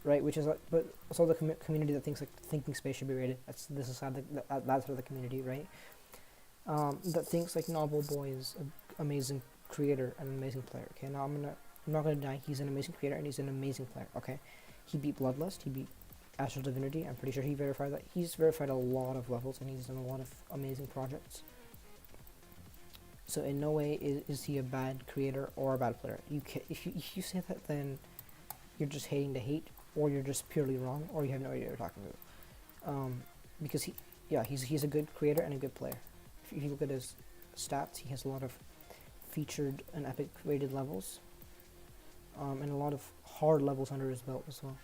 right, which is, but also the community that thinks like thinking space should be rated. This is that side of the community, right? That thinks like Noble Boy is an amazing creator and an amazing player. Okay, now I'm not gonna deny he's an amazing creator and he's an amazing player. Okay, he beat Bloodlust, he beat Astral Divinity. I'm pretty sure he verified that. He's verified a lot of levels and he's done a lot of amazing projects. So in no way is he a bad creator or a bad player. If you say that, then you're just hating to hate, or you're just purely wrong, or you have no idea what you're talking about. Because he's a good creator and a good player. If you look at his stats, he has a lot of featured and epic rated levels, and a lot of hard levels under his belt as well.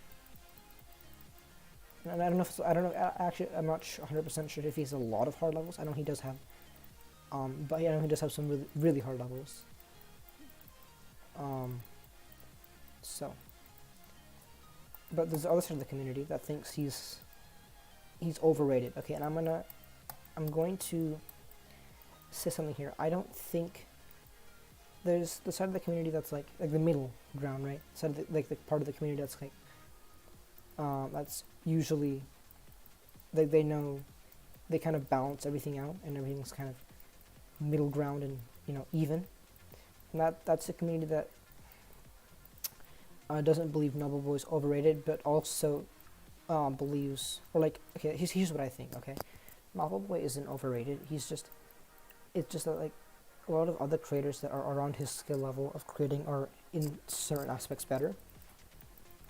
And I don't know. Actually, I'm not 100% sure if he has a lot of hard levels. I know he does have. But yeah, I know he does have some really, really hard levels. So. But there's the other side of the community that thinks he's overrated. Okay, and I'm going to say something here. I don't think there's the side of the community that's like the middle ground, right? Side of the part of the community that's like that's usually they know they kind of balance everything out and everything's kind of middle ground and, you know, even. And that's the community that doesn't believe Noble Boy is overrated, but also believes, or like, okay, here's what I think. Okay, Noble Boy isn't overrated. It's just that like a lot of other creators that are around his skill level of creating are in certain aspects better,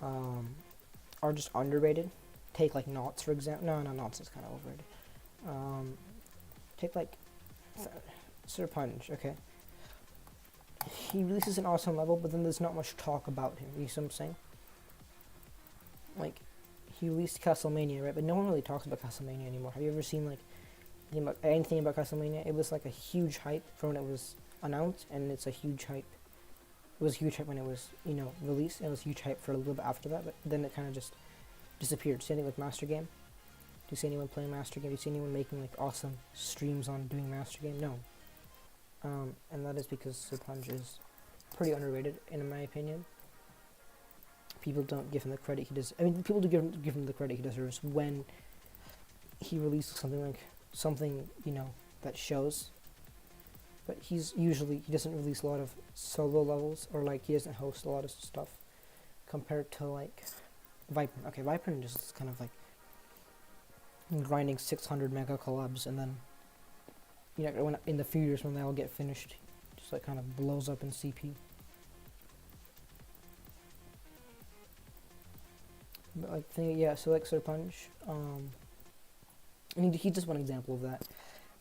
are just underrated. Take like Knots for example. No, Knots is kind of overrated. Take like Starpunk. Okay, he releases an awesome level, but then there's not much talk about him. You see what I'm saying? Like, he released Castlevania, right? But no one really talks about Castlevania anymore. Have you ever seen like anything about Castlevania? It was like a huge hype from when it was announced, and it's a huge hype. It was a huge hype when it was, you know, released, and it was a huge hype for a little bit after that, but then it kind of just disappeared. Same thing with Master Game. Do you see anyone playing Master Game? Do you see anyone making like awesome streams on doing Master Game? No. And that is because Starpunk is pretty underrated, in my opinion. People don't give him the credit he does. I mean, people do give him the credit he deserves when he releases something, you know, that shows. But he doesn't release a lot of solo levels, or like he doesn't host a lot of stuff compared to like Viper. Okay, Viper is just kind of like grinding 600 mega collabs, and then, you know, when in the few years when they all get finished, just like kind of blows up in CP. But like so like Starpunk, I mean, he's just one example of that.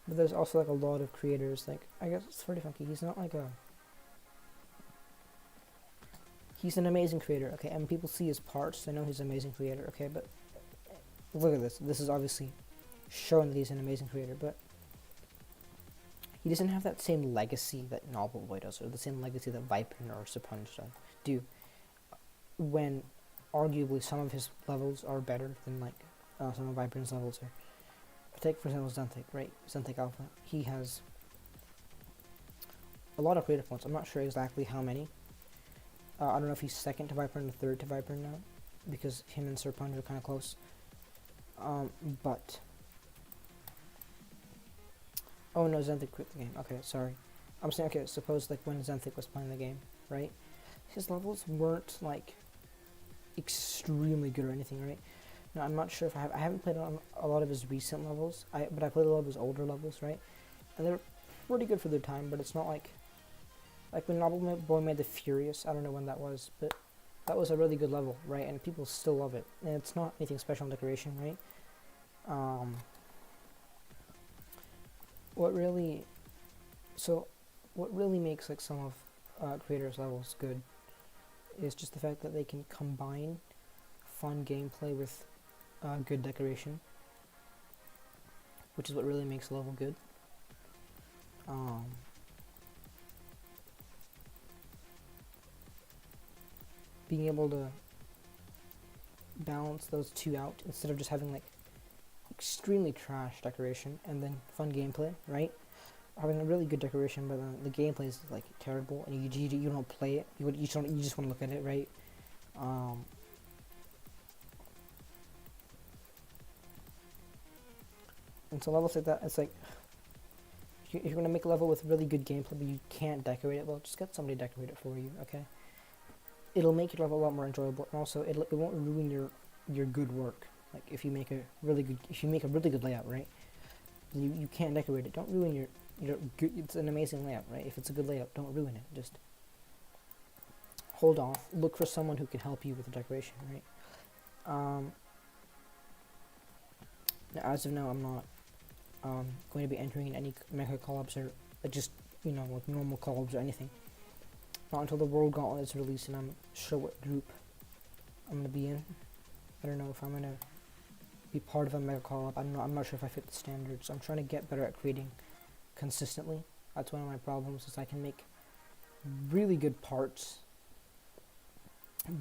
But there's also like a lot of creators, like I guess it's Ferdefunky. He's not like he's an amazing creator, okay, and people see his parts, they know he's an amazing creator, okay, but look at this. This is obviously showing that he's an amazing creator, but he doesn't have that same legacy that Noble Boy does, or the same legacy that Viper or Starpunk do. When arguably some of his levels are better than like some of Viper's levels are. Take for example Zenthik, right? Zenthik Alpha. He has a lot of creative points. I'm not sure exactly how many. I don't know if he's second to Viper and third to Viper now, because him and Starpunk are kind of close. But Oh no, Xanthic quit the game. Okay, sorry. I'm saying, okay, suppose like when Xanthic was playing the game, right? His levels weren't like extremely good or anything, right? Now I'm not sure if I haven't played on a lot of his recent levels. But I played a lot of his older levels, right? And they're pretty good for their time, but it's not like when Noble Boy made the Furious. I don't know when that was, but that was a really good level, right? And people still love it. And it's not anything special in decoration, right? Um, what really so what really makes like some of creators levels good is just the fact that they can combine fun gameplay with good decoration, which is what really makes a level good. Um, being able to balance those two out instead of just having like extremely trash decoration and then fun gameplay, right? Having a really good decoration, but then the gameplay is like terrible, and you don't play it. You just want to look at it, right? Um, and so levels like that, it's like if you're gonna make a level with really good gameplay, but you can't decorate it, well, just get somebody to decorate it for you, okay? It'll make your level a lot more enjoyable, and also it won't ruin your good work. Like if you make a really good layout, right? You can't decorate it. Don't ruin your good. It's an amazing layout, right? If it's a good layout, don't ruin it. Just hold off. Look for someone who can help you with the decoration, right? Um, now, as of now, I'm not going to be entering in any mecha collabs or just like normal collabs or anything. Not until the World Gauntlet is released, and I'm sure what group I'm gonna be in. I don't know if I'm gonna be part of a mega collab. I'm not sure if I fit the standards. I'm trying to get better at creating consistently. That's one of my problems, is I can make really good parts,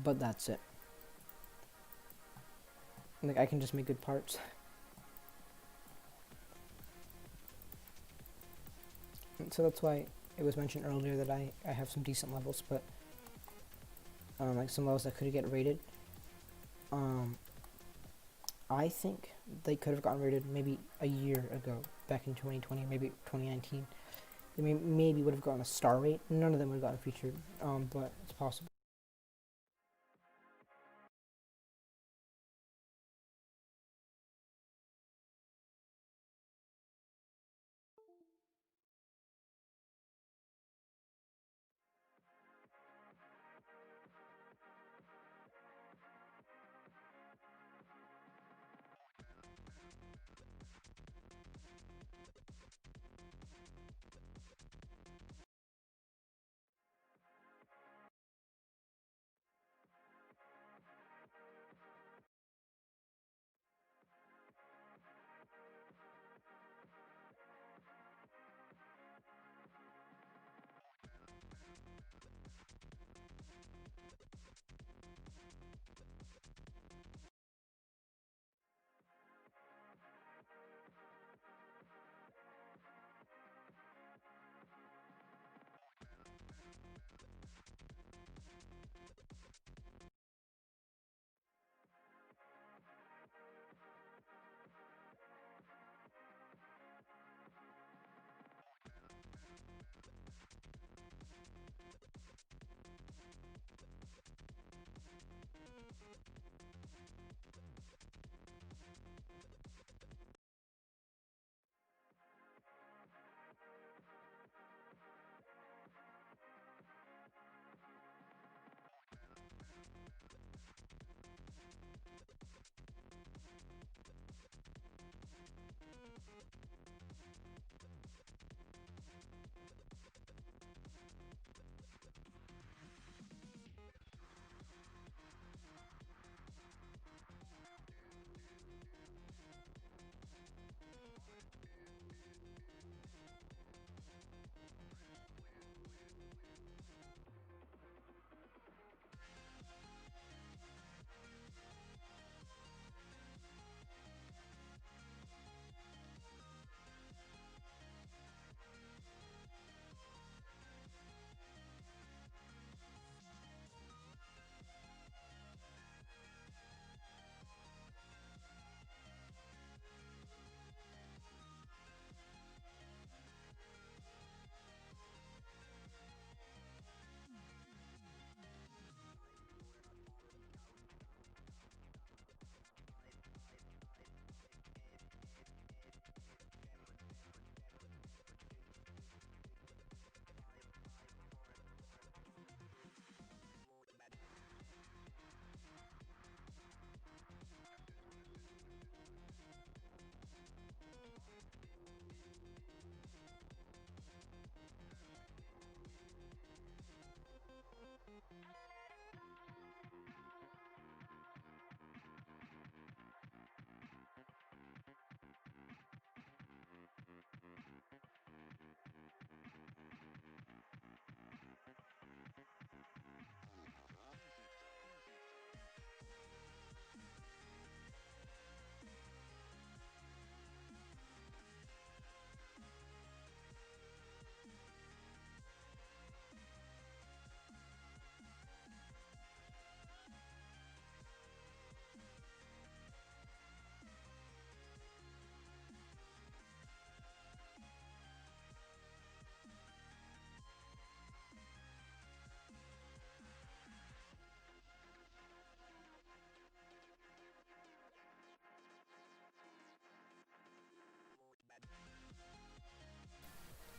but that's it. Like I can just make good parts. And so that's why it was mentioned earlier that I have some decent levels, but like some levels that could get rated. I think they could have gotten rated maybe a year ago, back in 2020, maybe 2019. They maybe would have gotten a star rate. None of them would have gotten featured, but it's possible.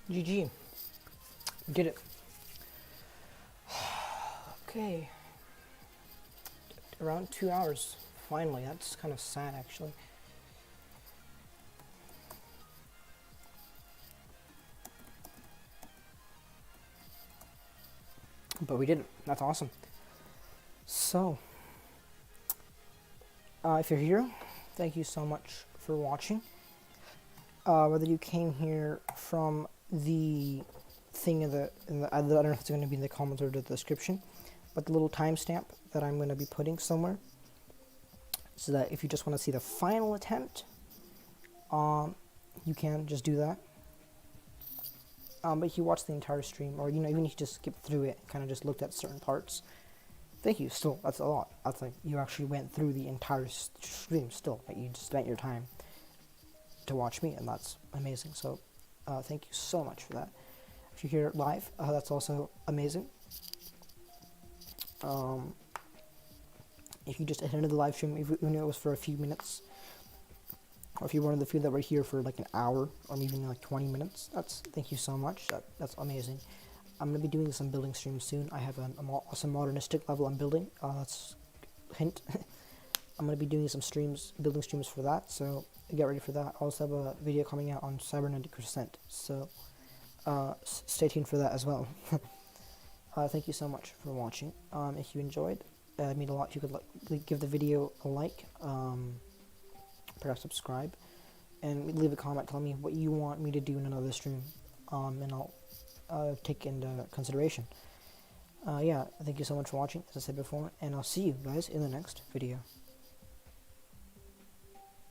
GG. Did it. Okay. Around 2 hours. Finally, that's kind of sad actually. But we did it. That's awesome. So, if you're here, thank you so much for watching. Whether you came here from the thing I don't know if it's going to be in the comments or the description, but the little timestamp that I'm going to be putting somewhere, so that if you just want to see the final attempt, you can just do that. But if you watch the entire stream, or even if you just skip through it, kind of just looked at certain parts, thank you. Still, that's a lot. That's like you actually went through the entire stream. Still, like you just spent your time to watch me, and that's amazing. So, thank you so much for that. If you're here live, that's also amazing. If you just attended the live stream, even if it was for a few minutes, or if you're one of the few that were here for like an hour or even like 20 minutes, thank you so much. That's amazing. I'm going to be doing some building streams soon. I have some modernistic level I'm building. That's a hint. I'm going to be doing some building streams for that, so get ready for that. I also have a video coming out on Cyber 90%, so stay tuned for that as well. Thank you so much for watching. If you enjoyed, it means a lot if you could give the video a like, perhaps subscribe, and leave a comment telling me what you want me to do in another stream, and I'll take into consideration. Yeah, thank you so much for watching, as I said before, and I'll see you guys in the next video.